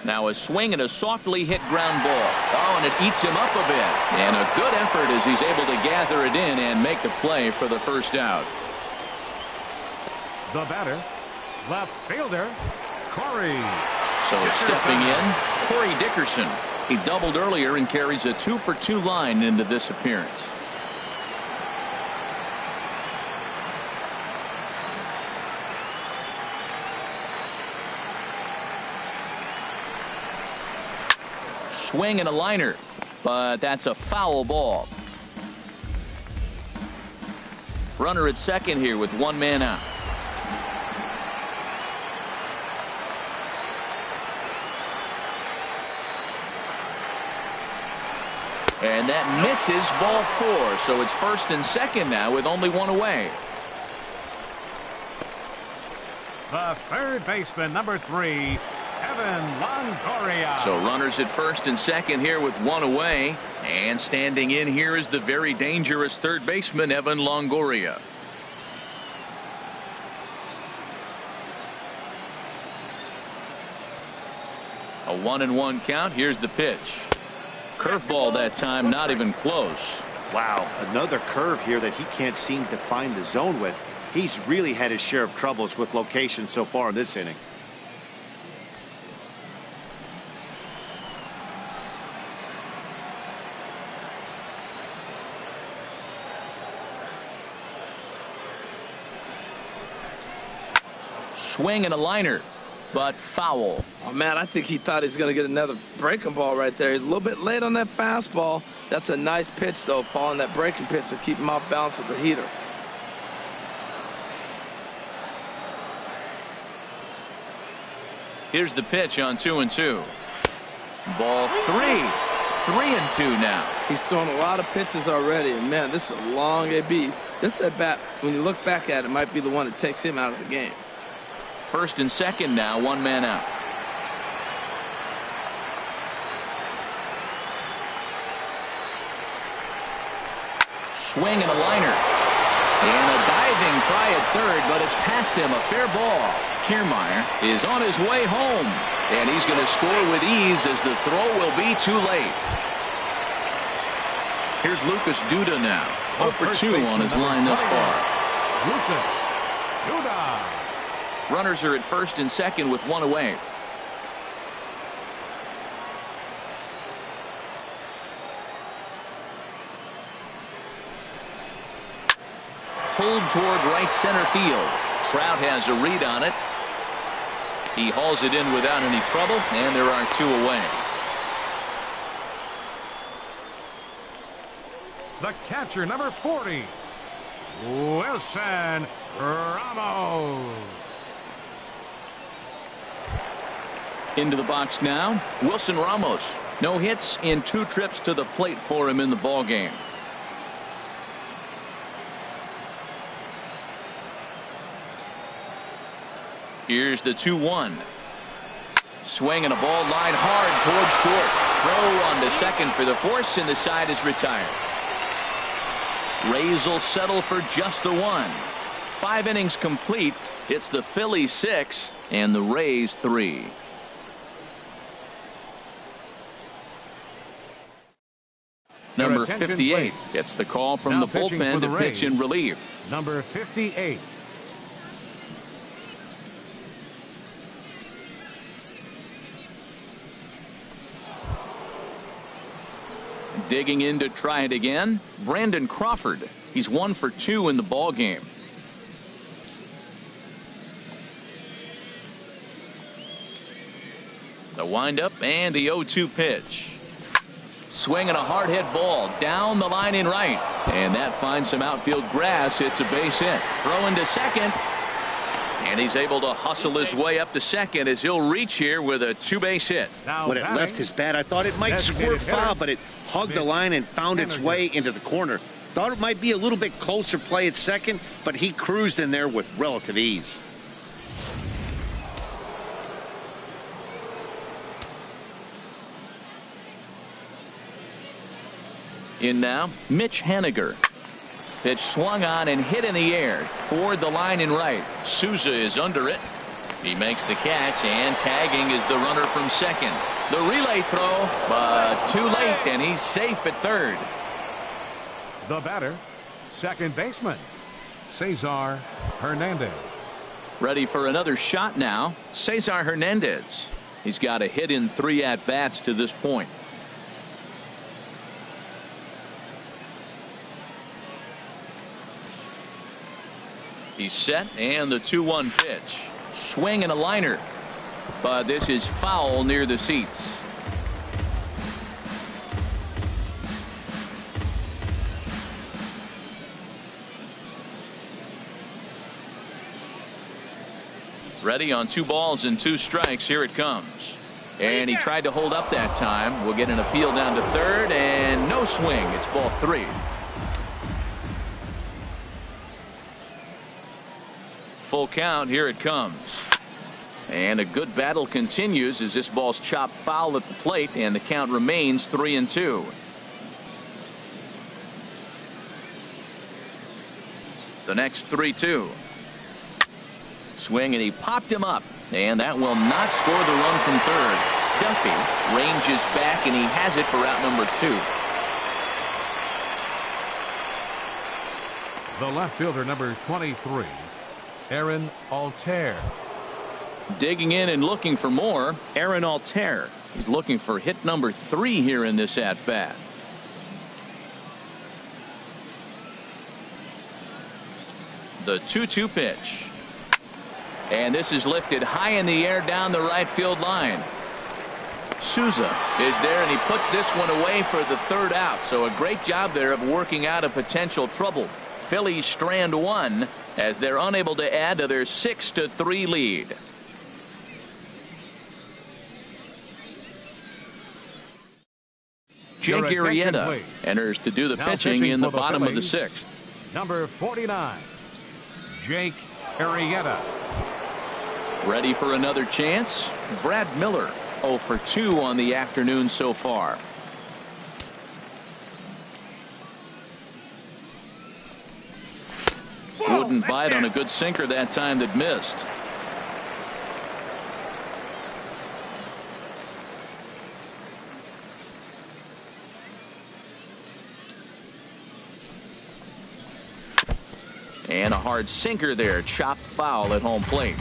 Now a swing and a softly hit ground ball. Oh, and it eats him up a bit. And a good effort as he's able to gather it in and make the play for the first out. The batter, left fielder, Corey. So Dickerson. stepping in, Corey Dickerson. He doubled earlier and carries a 2 for 2 line into this appearance. Swing and a liner, but that's a foul ball. Runner at second here with 1 man out. And that misses ball 4. So it's first and second now with only 1 away. The third baseman, number 3, Evan Longoria. So runners at first and second here with 1 away. And standing in here is the very dangerous third baseman, Evan Longoria. A 1-1 count. Here's the pitch. Curveball that time, not even close. Wow, another curve here that he can't seem to find the zone with. He's really had his share of troubles with location so far in this inning. Swing and a liner, but foul. Oh, man, I think he thought he was going to get another breaking ball right there. He's a little bit late on that fastball. That's a nice pitch, though, following that breaking pitch to keep him off balance with the heater. Here's the pitch on 2-2. Ball 3. 3-2 now. He's thrown a lot of pitches already, and, man, this is a long AB. This at-bat, when you look back at it, might be the one that takes him out of the game. First and second now, 1 man out. Swing and a liner. And a diving try at third, but it's past him. A fair ball. Kiermaier is on his way home. And he's going to score with ease as the throw will be too late. Here's Lucas Duda now. 0 for 2 on his line thus far. Lucas Duda. Runners are at first and second with 1 away. Pulled toward right center field. Trout has a read on it. He hauls it in without any trouble, and there are 2 away. The catcher, number 40, Wilson Ramos. Into the box now, Wilson Ramos. No hits in 2 trips to the plate for him in the ballgame. Here's the 2-1. Swing and a ball line hard towards short. Throw on to second for the force, and the side is retired. Rays will settle for just the 1. 5 innings complete. It's the Phillies 6 and the Rays 3. Number 58 gets the call from the bullpen to pitch in relief. Number 58. Digging in to try it again, Brandon Crawford. He's 1 for 2 in the ball game. The windup and the 0-2 pitch. Swinging a hard hit ball down the line in right. And that finds some outfield grass. It's a base hit. Throw into second. And he's able to hustle his way up to second as he'll reach here with a 2-base hit. When it left his bat, I thought it might squirt foul, but it hugged the line and found its way into the corner. Thought it might be a little bit closer play at second, but he cruised in there with relative ease. In now, Mitch Haniger. Pitch swung on and hit in the air toward the line in right. Souza is under it. He makes the catch, and tagging is the runner from second. The relay throw, but too late, and he's safe at third. The batter, second baseman, Cesar Hernandez. Ready for another shot now, Cesar Hernandez. He's got a hit in 3 at-bats to this point. He's set, and the 2-1 pitch. Swing and a liner. But this is foul near the seats. Ready on 2 balls and 2 strikes. Here it comes. And he tried to hold up that time. We'll get an appeal down to third, and no swing. It's ball 3. Full count. Here it comes. And a good battle continues as this ball's chopped foul at the plate, and the count remains 3-2. The next 3-2. Swing, and he popped him up, and that will not score the run from third. Duffy ranges back, and he has it for out number 2. The left fielder, number 23, Aaron Altair. Digging in and looking for more, Aaron Altair. He's looking for hit number 3 here in this at-bat. The 2-2 pitch. And this is lifted high in the air down the right field line. Souza is there, and he puts this one away for the 3rd out. So a great job there of working out a potential trouble. Phillies strand 1 as they're unable to add to their 6-3 lead. Jake Arrieta enters to do the pitching in the bottom of the 6th. Number 49, Jake Arrieta. Ready for another chance? Brad Miller, 0 for 2 on the afternoon so far. Wouldn't bite on a good sinker that time that missed. And a hard sinker there, chopped foul at home plate.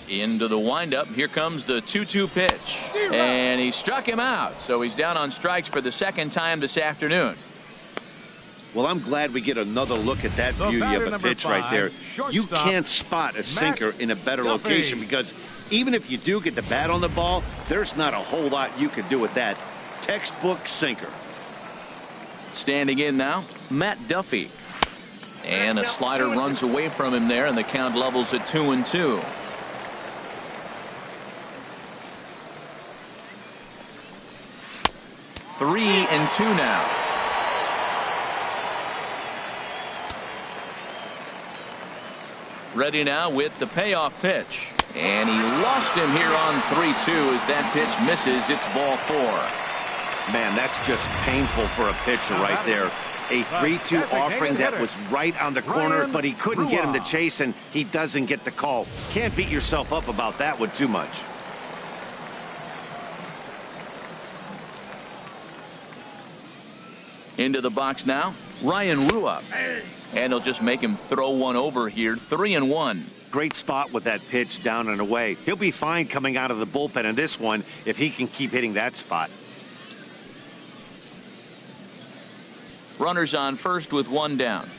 Into the windup. Here comes the 2-2 pitch. And he struck him out. So he's down on strikes for the 2nd time this afternoon. Well, I'm glad we get another look at that beauty of a pitch right there. You can't spot a sinker in a better location, because even if you do get the bat on the ball, there's not a whole lot you can do with that. Textbook sinker. Standing in now, Matt Duffy. And a slider runs away from him there, and the count levels at 2-2. Three and 2 now. Ready now with the payoff pitch. And he lost him here on 3-2 as that pitch misses. It's ball 4. Man, that's just painful for a pitcher right there. A 3-2 offering that was right on the corner, but he couldn't get him to chase, and he doesn't get the call. Can't beat yourself up about that one too much. Into the box now, Ryan Rua. And he'll just make him throw one over here. 3-1. Great spot with that pitch down and away. He'll be fine coming out of the bullpen in this one if he can keep hitting that spot. Runners on first with 1 down.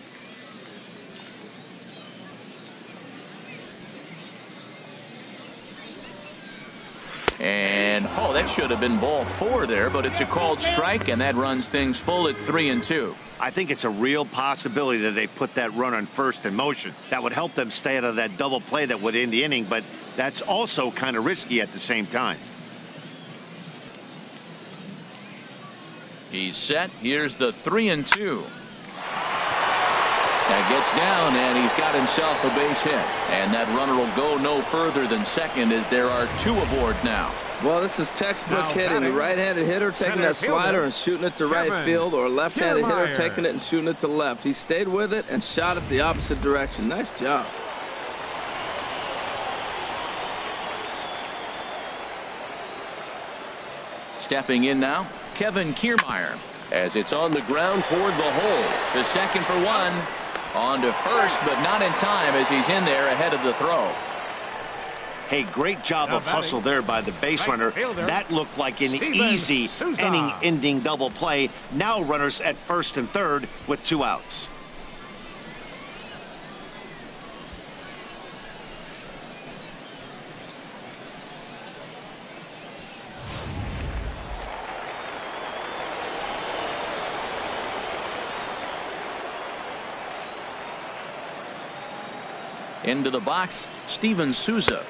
And oh, that should have been ball 4 there, but it's a called strike, and that runs things full at 3-2. I think it's a real possibility that they put that run on first in motion. That would help them stay out of that double play that would end the inning, but that's also kind of risky at the same time. He's set. Here's the 3-2. That gets down, and he's got himself a base hit. And that runner will go no further than second as there are 2 aboard now. Well, this is textbook hitting. The right-handed hitter taking that slider and shooting it to right field, or a left-handed hitter taking it and shooting it to left. He stayed with it and shot it the opposite direction. Nice job. Stepping in now, Kevin Kiermaier, as it's on the ground toward the hole. The second for 1. On to first, but not in time as he's in there ahead of the throw. Hey, great job of hustle there by the base runner. That looked like an easy inning-ending double play. Now runners at first and third with 2 outs. Into the box, Steven Souza.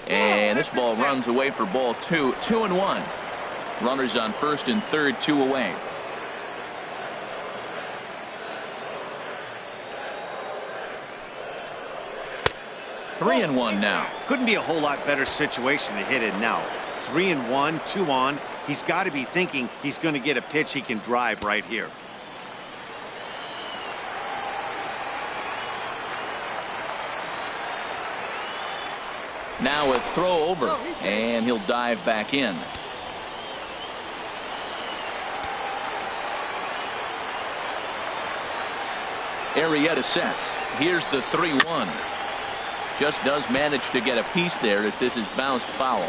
And this ball runs away for ball 2. 2-1. Runners on first and third, 2 away. Three and one now. Couldn't be a whole lot better situation to hit it now. 3-1, 2 on. He's got to be thinking he's going to get a pitch he can drive right here. Now a throw over, and he'll dive back in. Arrieta sets. Here's the 3-1. Just does manage to get a piece there as this is bounced foul.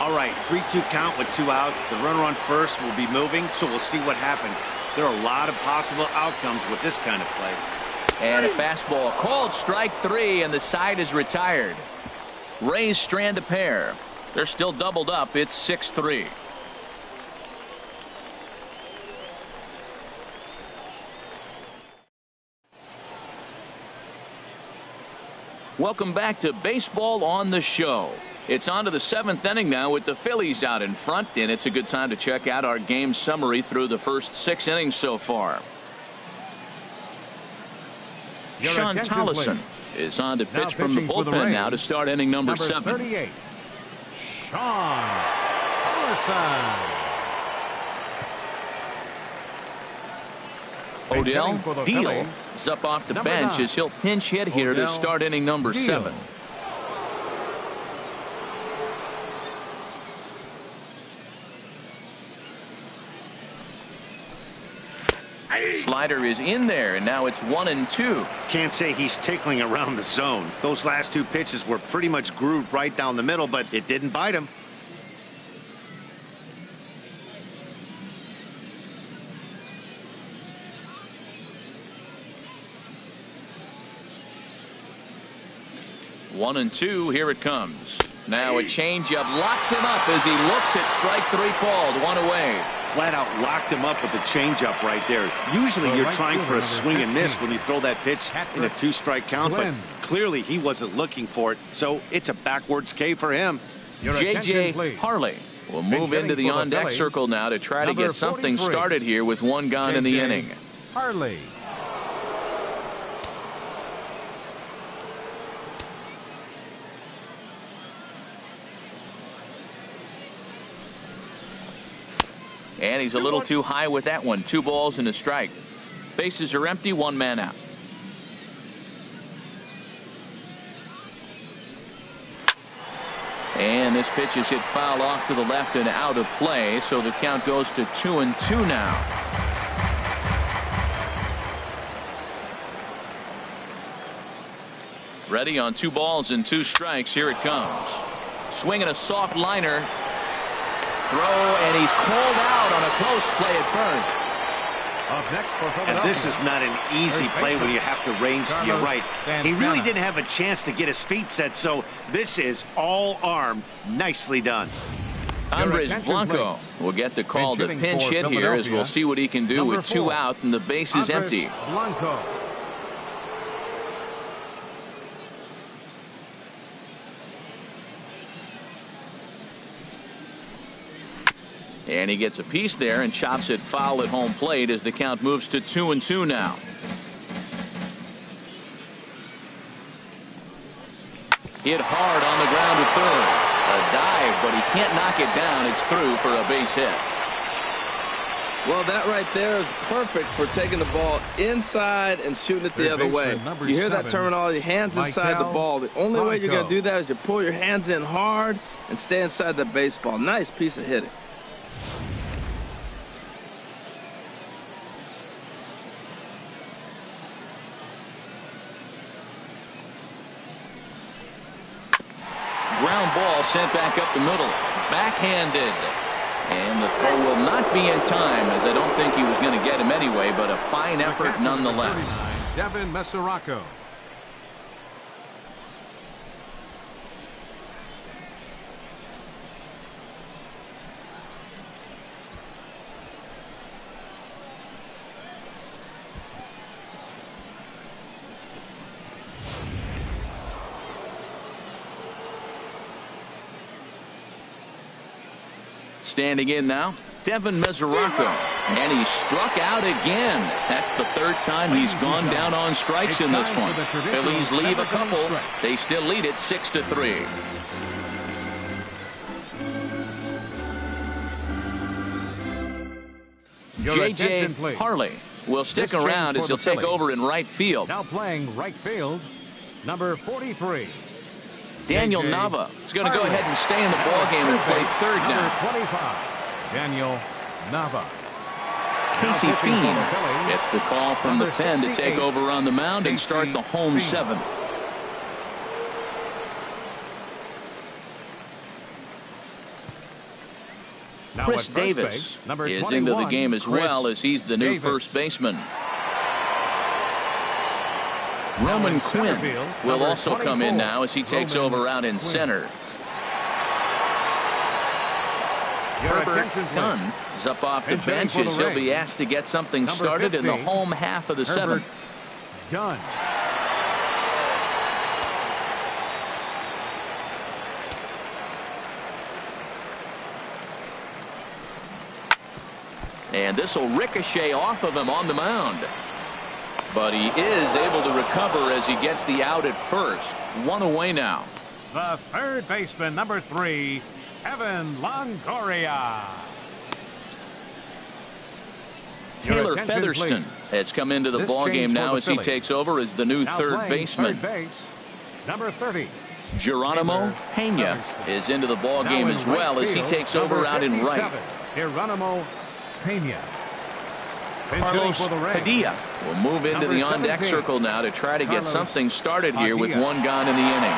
All right, 3-2 count with 2 outs. The runner on first will be moving, so we'll see what happens. There are a lot of possible outcomes with this kind of play. And a fastball called strike 3, and the side is retired. Rays strand a pair. They're still doubled up. It's 6-3. Welcome back to Baseball on the Show. It's on to the 7th inning now with the Phillies out in front, and it's a good time to check out our game summary through the first 6 innings so far. Sean Tollison is on to pitch from the bullpen now to start inning number 7. 38, Sean Tollison. Odell Deal is up off the bench as he'll pinch hit here to start inning number 7. Slider is in there, and now it's 1-2. Can't say he's tickling around the zone. Those last 2 pitches were pretty much grooved right down the middle, but it didn't bite him. One and two, here it comes. Now a changeup locks him up as he looks at strike 3 called. 1 away. Flat out locked him up with the changeup right there. Usually you're trying for a swing and miss when you throw that pitch in a 2-strike count, but clearly he wasn't looking for it, so it's a backwards K for him. J.J. Harley will move into the on-deck circle now to try to get something started here with 1 gone in the inning. Harley. And he's a little too high with that one. 2 balls and a strike. Bases are empty, 1 man out. And this pitch is hit foul off to the left and out of play, so the count goes to 2-2 now. Ready on 2 balls and 2 strikes. Here it comes. Swinging a soft liner. Throw, and he's called out on a close play at first. Up next for Philadelphia. And this is not an easy play when you have to range to your right. He really didn't have a chance to get his feet set, so this is all arm. Nicely done. Andres attention, Blanco please. will get the call to Pinch pinch hitting hit for here as Philadelphia, we'll see what he can do number with 2 4, out and the base is Andres empty. Blanco. And he gets a piece there and chops it foul at home plate as the count moves to 2-2 now. Hit hard on the ground to third. A dive, but he can't knock it down. It's through for a base hit. Well, that right there is perfect for taking the ball inside and shooting it the other way. You hear that terminology, hands inside the ball. The only way you're going to do that is you pull your hands in hard and stay inside the baseball. Nice piece of hitting. Ground ball sent back up the middle. Backhanded. And the throw will not be in time, as I don't think he was going to get him anyway, but a fine effort nonetheless. Devin Mesoraco. Standing in now, Devin Mesoraco. And he struck out again. That's the 3rd time he's gone down on strikes in this one. Phillies leave a couple. They still lead it 6-3. J.J. Harley will stick around as he'll take over in right field. Now playing right field, number 43. Daniel Nava is going to go ahead and stay in the ballgame and play third now. 25, Daniel Nava. Casey Fiend gets the call from the pen to take over on the mound and start the home 7th. Chris Davis is into the game as well, as he's the new first baseman. Roman Quinn will also come in now as he takes over out in center. Herbert Dunn is up off the bench as he'll be asked to get something started in the home half of the 7th. Dunn. And this will ricochet off of him on the mound. But he is able to recover as he gets the out at first. 1 away now. The third baseman, number 3, Evan Longoria. Taylor Featherston has come into the ballgame now as he takes over as the new third baseman. Third base, number 30. Geronimo Pena is into the ballgame as well as he takes over out in right. Geronimo Pena. Carlos Padilla will move into the on-deck circle now to try to get something started here with 1 gone in the inning.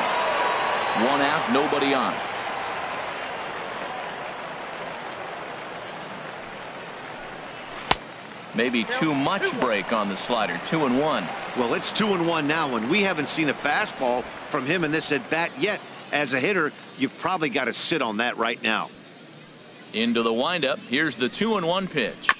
1 out, nobody on. Maybe too much break on the slider. 2-1. Well, it's 2-1 now, and we haven't seen a fastball from him in this at bat yet. As a hitter, you've probably got to sit on that right now. Into the windup. Here's the 2-1 pitch.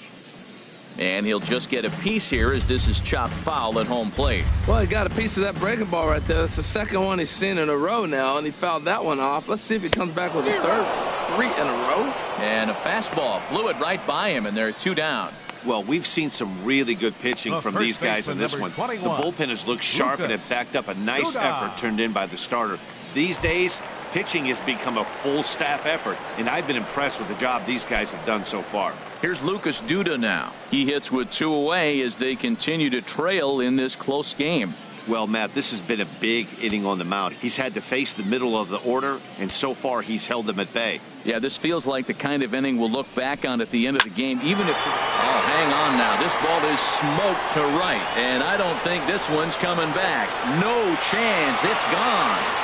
And he'll just get a piece here as this is chopped foul at home plate. Well, he got a piece of that breaking ball right there. That's the 2nd one he's seen in a row now, and he fouled that one off. Let's see if he comes back with a 3 in a row. And a fastball blew it right by him, and there are 2 down. Well, we've seen some really good pitching from these guys in this one. The bullpen has looked sharp and it backed up a nice effort turned in by the starter. These days, pitching has become a full staff effort, and I've been impressed with the job these guys have done so far. Here's Lucas Duda now. He hits with 2 away as they continue to trail in this close game. Well, Matt, this has been a big inning on the mound. He's had to face the middle of the order, and so far he's held them at bay. Yeah, this feels like the kind of inning we'll look back on at the end of the game, even if... Oh, hang on now. This ball is smoked to right, and I don't think this one's coming back. No chance. It's gone.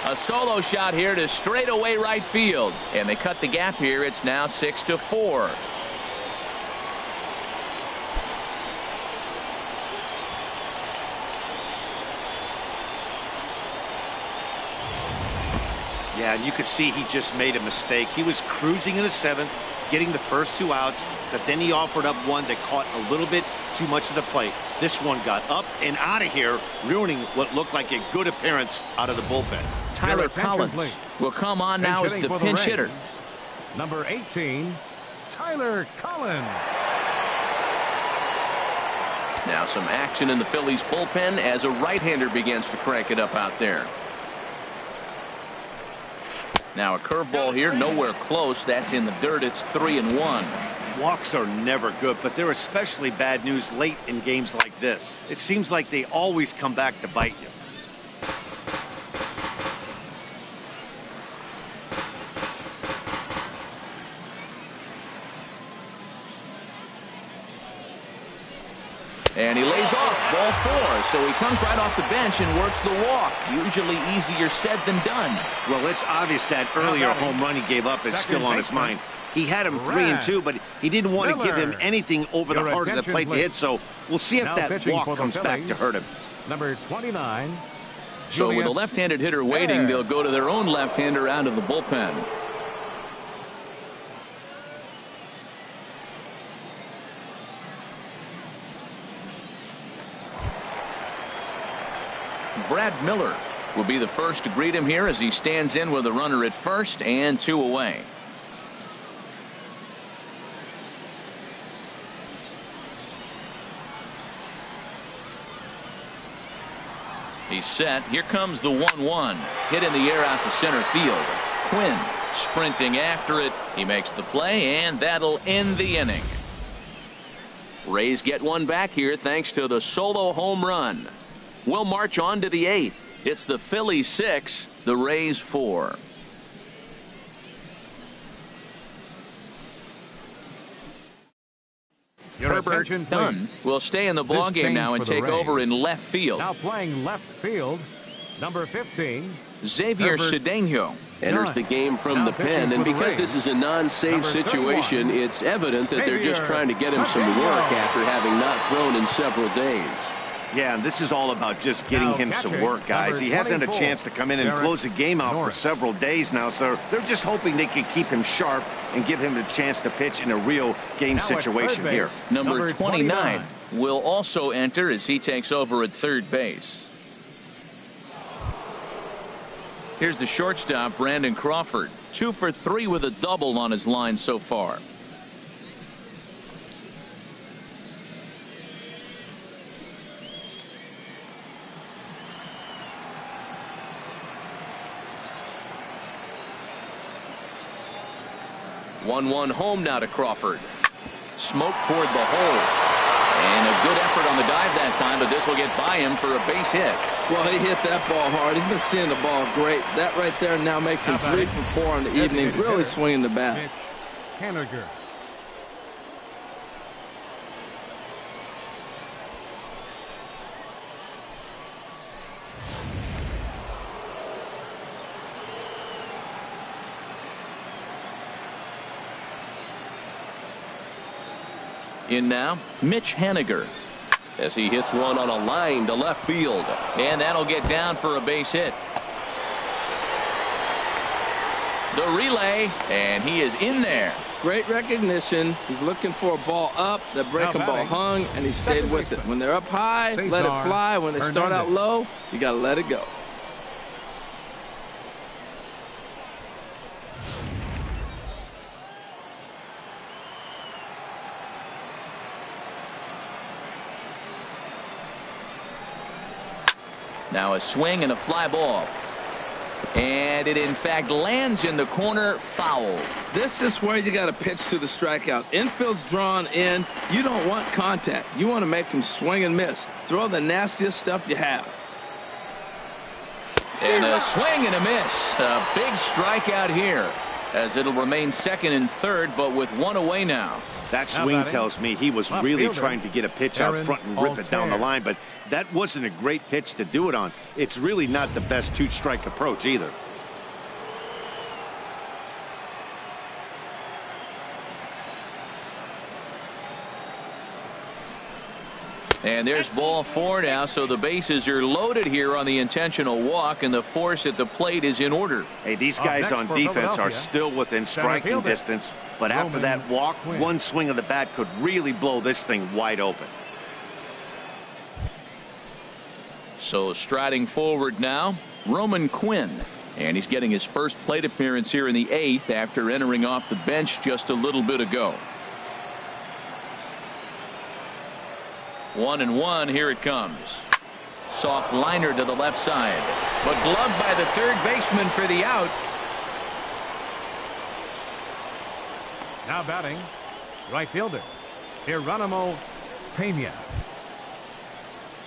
A solo shot here to straightaway right field. And they cut the gap here. It's now 6-4. Yeah, and you could see he just made a mistake. He was cruising in the 7th, getting the first 2 outs, but then he offered up one that caught a little bit too much of the plate. This one got up and out of here, ruining what looked like a good appearance out of the bullpen. Tyler Collins will come on now as the pinch hitter. Number 18, Tyler Collins. Now some action in the Phillies bullpen as a right-hander begins to crank it up out there. Now a curveball here, nowhere close. That's in the dirt. It's 3-1. Walks are never good, but they're especially bad news late in games like this. It seems like they always come back to bite you. And he lays off, ball 4. So he comes right off the bench and works the walk. Usually easier said than done. Well, it's obvious that earlier home run he gave up is still on his mind. He had him 3-2, but he didn't want to give him anything over the heart of the plate to hit, so we'll see if that walk comes back to hurt him. Number 29. So with a left-handed hitter waiting, they'll go to their own left-hander out of the bullpen. Brad Miller will be the first to greet him here as he stands in with a runner at first and 2 away. He's set. Here comes the 1-1. Hit in the air out to center field. Quinn sprinting after it. He makes the play, and that'll end the inning. Rays get one back here thanks to the solo home run. We'll march on to the 8th. It's the Phillies 6, the Rays 4. Herbert Dunn will stay in the ballgame now and take over in left field. Now playing left field, number 15. Xavier Cedeno enters the game from the pen, and because this is a non-save situation, it's evident that they're just trying to get him some work after having not thrown in several days. Yeah, and this is all about just getting him some work, guys. He hasn't had a chance to come in and close the game out for several days now, so they're just hoping they can keep him sharp and give him the chance to pitch in a real game situation here. Number 29 will also enter as he takes over at third base. Here's the shortstop, Brandon Crawford. 2 for 3 with a double on his line so far. One home now to Crawford. Smoke toward the hole. And a good effort on the dive that time, but this will get by him for a base hit. Well, he hit that ball hard. He's been seeing the ball great. That right there now makes him 3 for 4 in the evening. Really swinging the bat. Haniger. In now, Mitch Haniger, as he hits one on a line to left field. And that'll get down for a base hit. The relay, and he is in there. Great recognition. He's looking for a ball up. The breaking ball hung, and he stayed with it. When they're up high, let it fly. When they start out low, you got to let it go. Now a swing and a fly ball. And it in fact lands in the corner, foul. This is where you got to pitch to the strikeout. Infield's drawn in. You don't want contact. You want to make him swing and miss. Throw the nastiest stuff you have. And a swing and a miss. A big strikeout here, as it'll remain second and third, but with 1 away now. That swing tells me he was really trying to get a pitch out front and rip it down the line, but that wasn't a great pitch to do it on. It's really not the best 2-strike approach either. And there's ball 4 now, so the bases are loaded here on the intentional walk, and the force at the plate is in order. Hey, these guys on defense are still within striking distance, but after that walk, one swing of the bat could really blow this thing wide open. So striding forward now, Roman Quinn. And he's getting his first plate appearance here in the 8th after entering off the bench just a little bit ago. 1-1, here it comes. Soft liner to the left side, but gloved by the third baseman for the out. Now batting, right fielder, Geronimo Pena.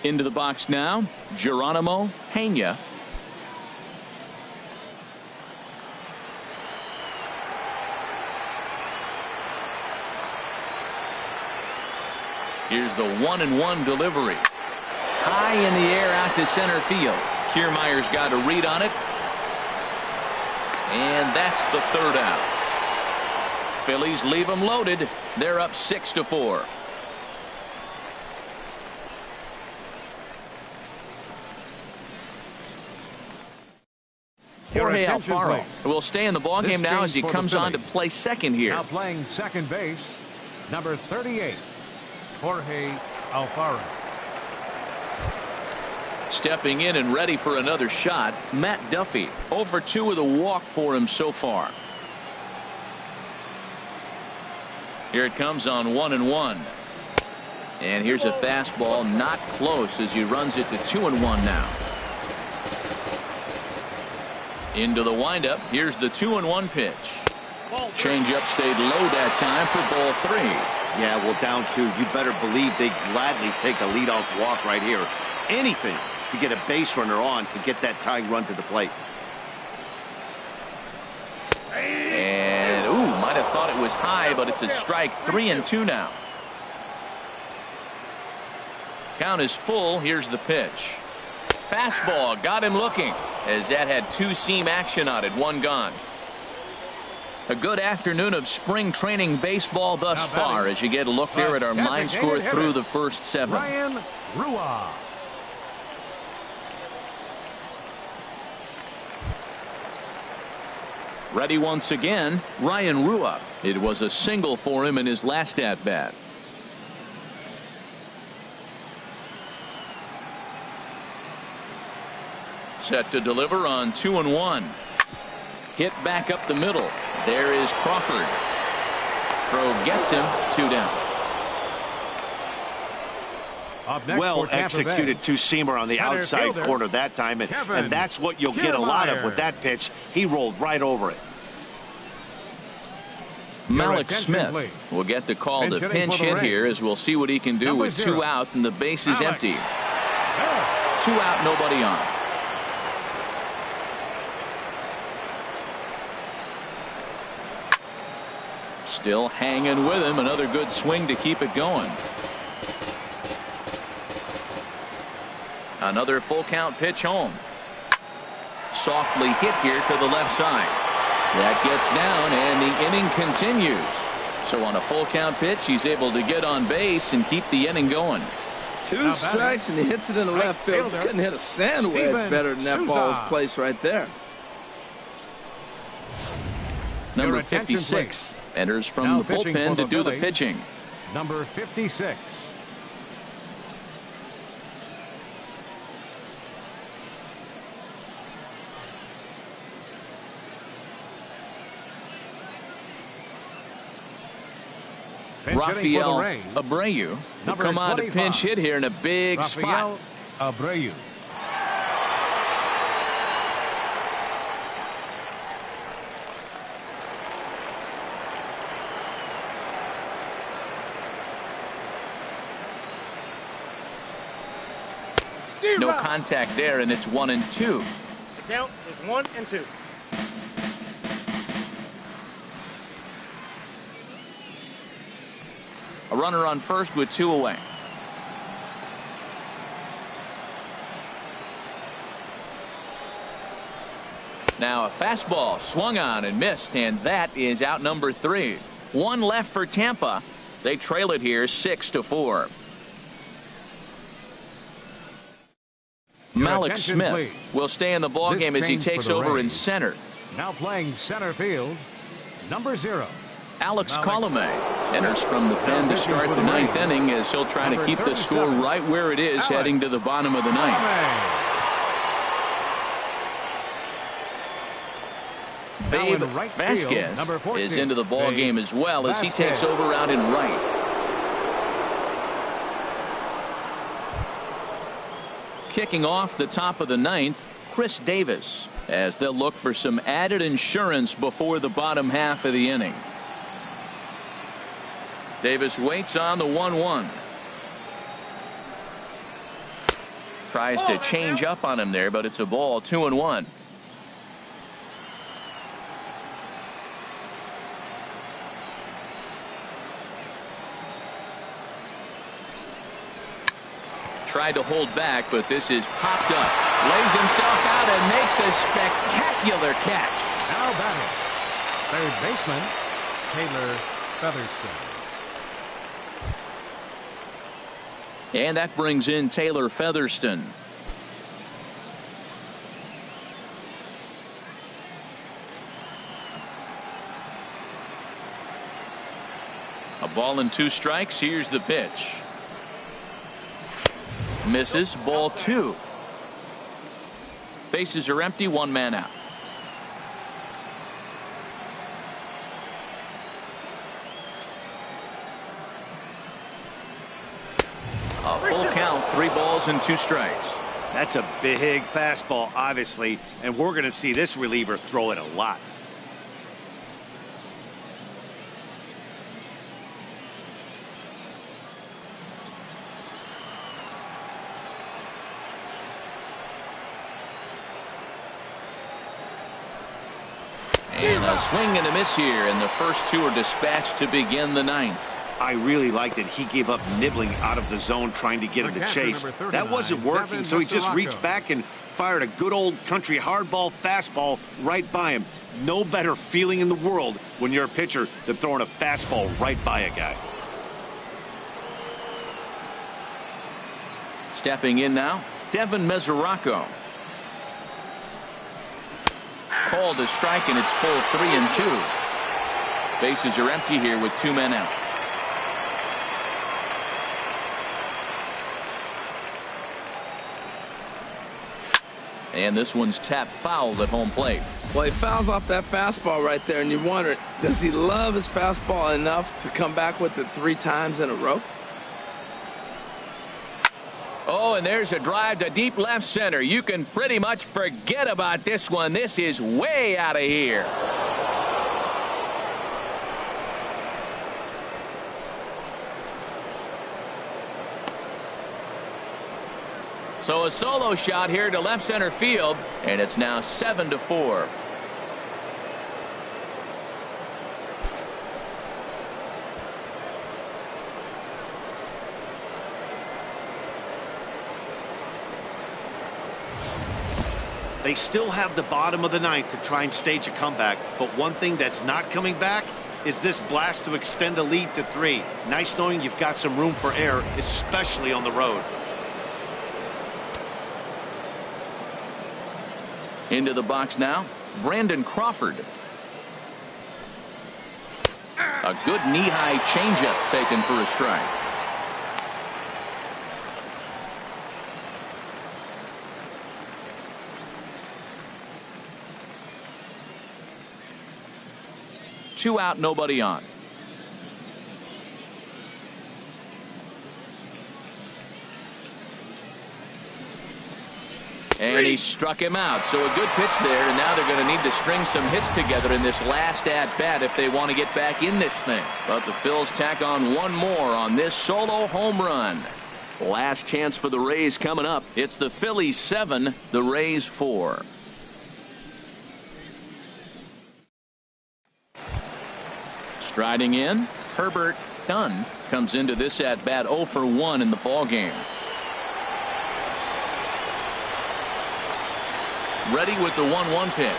Into the box now, Geronimo Pena. Here's the 1-1 delivery. High in the air out to center field. Kiermaier's got a read on it. And that's the third out. Phillies leave them loaded. They're up 6-4. Jorge Alfaro will stay in the ballgame now as he comes on to play second here. Now playing second base, number 38. Jorge Alfaro. Stepping in and ready for another shot, Matt Duffy. 0 for 2 with a walk for him so far. Here it comes on 1-1. And here's a fastball not close as he runs it to 2-1 now. Into the windup. Here's the 2-1 pitch. Changeup stayed low that time for ball 3. Yeah, well, down 2, you better believe they gladly take a leadoff walk right here. Anything to get a base runner on to get that tying run to the plate. And, ooh, might have thought it was high, but it's a strike. 3-2 now. Count is full. Here's the pitch. Fastball got him looking as that had 2-seam action on it. 1 gone. A good afternoon of spring training baseball thus far as you get a look there at our line score through the first 7. Ryan Rua. Ready once again, Ryan Rua. It was a single for him in his last at bat. Set to deliver on 2-1. Hit back up the middle. There is Crawford. Throw gets him. 2 down. Well executed two-seamer on the outside corner that time, and that's what you'll get a lot of with that pitch. He rolled right over it. Malik Smith will get the call to pinch hit here as we'll see what he can do with 2 out and the base is empty. 2 out, nobody on. Still hanging with him. Another good swing to keep it going. Another full count pitch home. Softly hit here to the left side. That gets down and the inning continues. So on a full count pitch, he's able to get on base and keep the inning going. 2 strikes and he hits it in the left field. You couldn't hit a sand wedge better than that ball was placed right there. Number 56 enters from the bullpen to do the pitching. Number 56. Rafael Abreu will come on to pinch hit here in a big spot. Abreu. No contact there, and it's 1-2. The count is 1-2. A runner on first with 2 away. Now a fastball swung on and missed, and that is out number 3. 1 left for Tampa. They trail it here 6-4. Malik attention, Smith please. will stay in the ballgame as he change for takes the over in Rays. center. Now playing center field, number 0. Alex Malik. Colomé enters from the pen to pitching start for the the ninth Rays. inning as he'll try to Number keep the score 37, right where it is Alex heading to the bottom of the ninth. Babe right Vasquez field, number 14, is into the ball game as well as he takes over out in right. Kicking off the top of the ninth, Chris Davis, as they'll look for some added insurance before the bottom half of the inning. Davis waits on the 1-1. Tries to change up on him there, but it's a ball. 2-1. Tried to hold back, but this is popped up. Lays himself out and makes a spectacular catch. Now batting, third baseman, Taylor Featherston. And that brings in Taylor Featherston. A ball and 2 strikes. Here's the pitch. Misses. Ball 2. Bases are empty. 1 man out. A full count. 3 balls and 2 strikes. That's a big fastball, obviously, and we're going to see this reliever throw it a lot. And a swing and a miss here, and the first 2 are dispatched to begin the ninth. I really like that he gave up nibbling out of the zone trying to get him to chase. That wasn't working, so he just reached back and fired a good old country hardball fastball right by him. No better feeling in the world when you're a pitcher than throwing a fastball right by a guy. Stepping in now, Devin Mesoraco. Called a strike, and it's full 3-2. Bases are empty here with 2 men out. And this one's tapped foul at home plate. Well, he fouls off that fastball right there, and you wonder, does he love his fastball enough to come back with it 3 times in a row? Oh, and there's a drive to deep left center. You can pretty much forget about this one. This is way out of here. So a solo shot here to left center field, and it's now 7-4. They still have the bottom of the ninth to try and stage a comeback, but one thing that's not coming back is this blast to extend the lead to 3. Nice knowing you've got some room for error, especially on the road. Into the box now, Brandon Crawford. A good knee-high changeup taken for a strike. Two out, nobody on. And he struck him out. So a good pitch there, and now they're going to need to string some hits together in this last at-bat if they want to get back in this thing. But the Phils tack on 1 more on this solo home run. Last chance for the Rays coming up. It's the Phillies 7, the Rays 4. Striding in, Herbert Dunn comes into this at-bat 0 for 1 in the ballgame. Ready with the 1-1 pitch.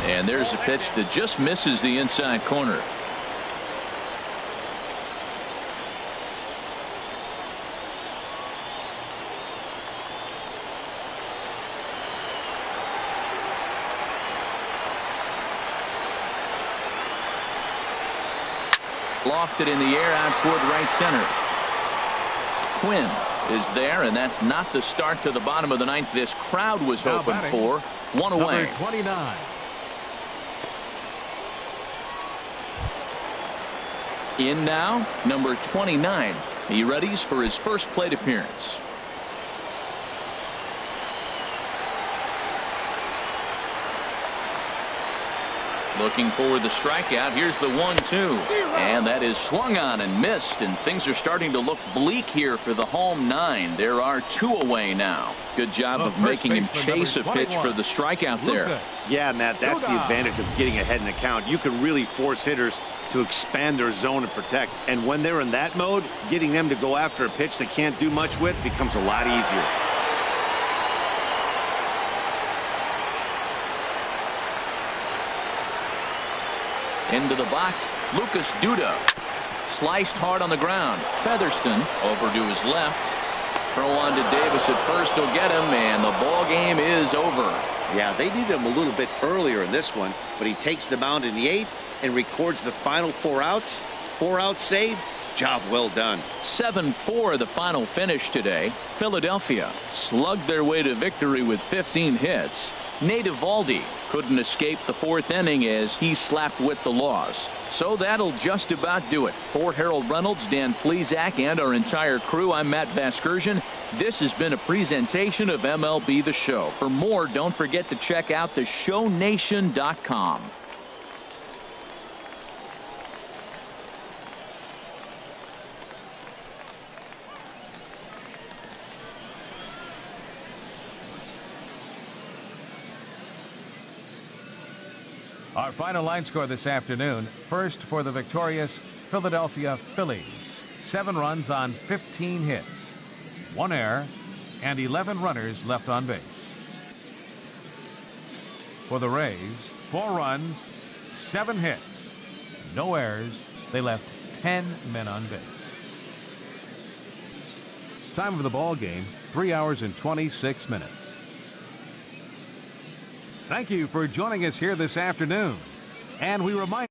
And there's a pitch that just misses the inside corner. Lofted in the air out toward right center. Quinn is there, and that's not the start to the bottom of the ninth this crowd was hoping for. One away. Number 29. In now, number 29. He readies for his first plate appearance. Looking for the strikeout. Here's the 1-2. And that is swung on and missed, and things are starting to look bleak here for the home 9. There are 2 away now. Good job of making him chase a pitch for the strikeout there. Yeah, Matt, that's the advantage of getting ahead in the count. You can really force hitters to expand their zone and protect. And when they're in that mode, getting them to go after a pitch they can't do much with becomes a lot easier. Into the box, Lucas Duda. Sliced hard on the ground. Featherston over to his left. Throw on to Davis at first will get him, and the ball game is over. Yeah, they needed him a little bit earlier in this one, but he takes the mound in the 8th and records the final 4 outs. 4 outs saved. Job well done. 7-4 the final finish today. Philadelphia slugged their way to victory with 15 hits. Nate Eovaldi couldn't escape the 4th inning as he slapped with the loss. So that'll just about do it. For Harold Reynolds, Dan Plesac, and our entire crew, I'm Matt Vasgersian. This has been a presentation of MLB The Show. For more, don't forget to check out theshownation.com. Our final line score this afternoon. First for the victorious Philadelphia Phillies. 7 runs on 15 hits. 1 error and 11 runners left on base. For the Rays, 4 runs, 7 hits. No errors. They left 10 men on base. Time of the ball game, 3 hours and 26 minutes. Thank you for joining us here this afternoon. And we remind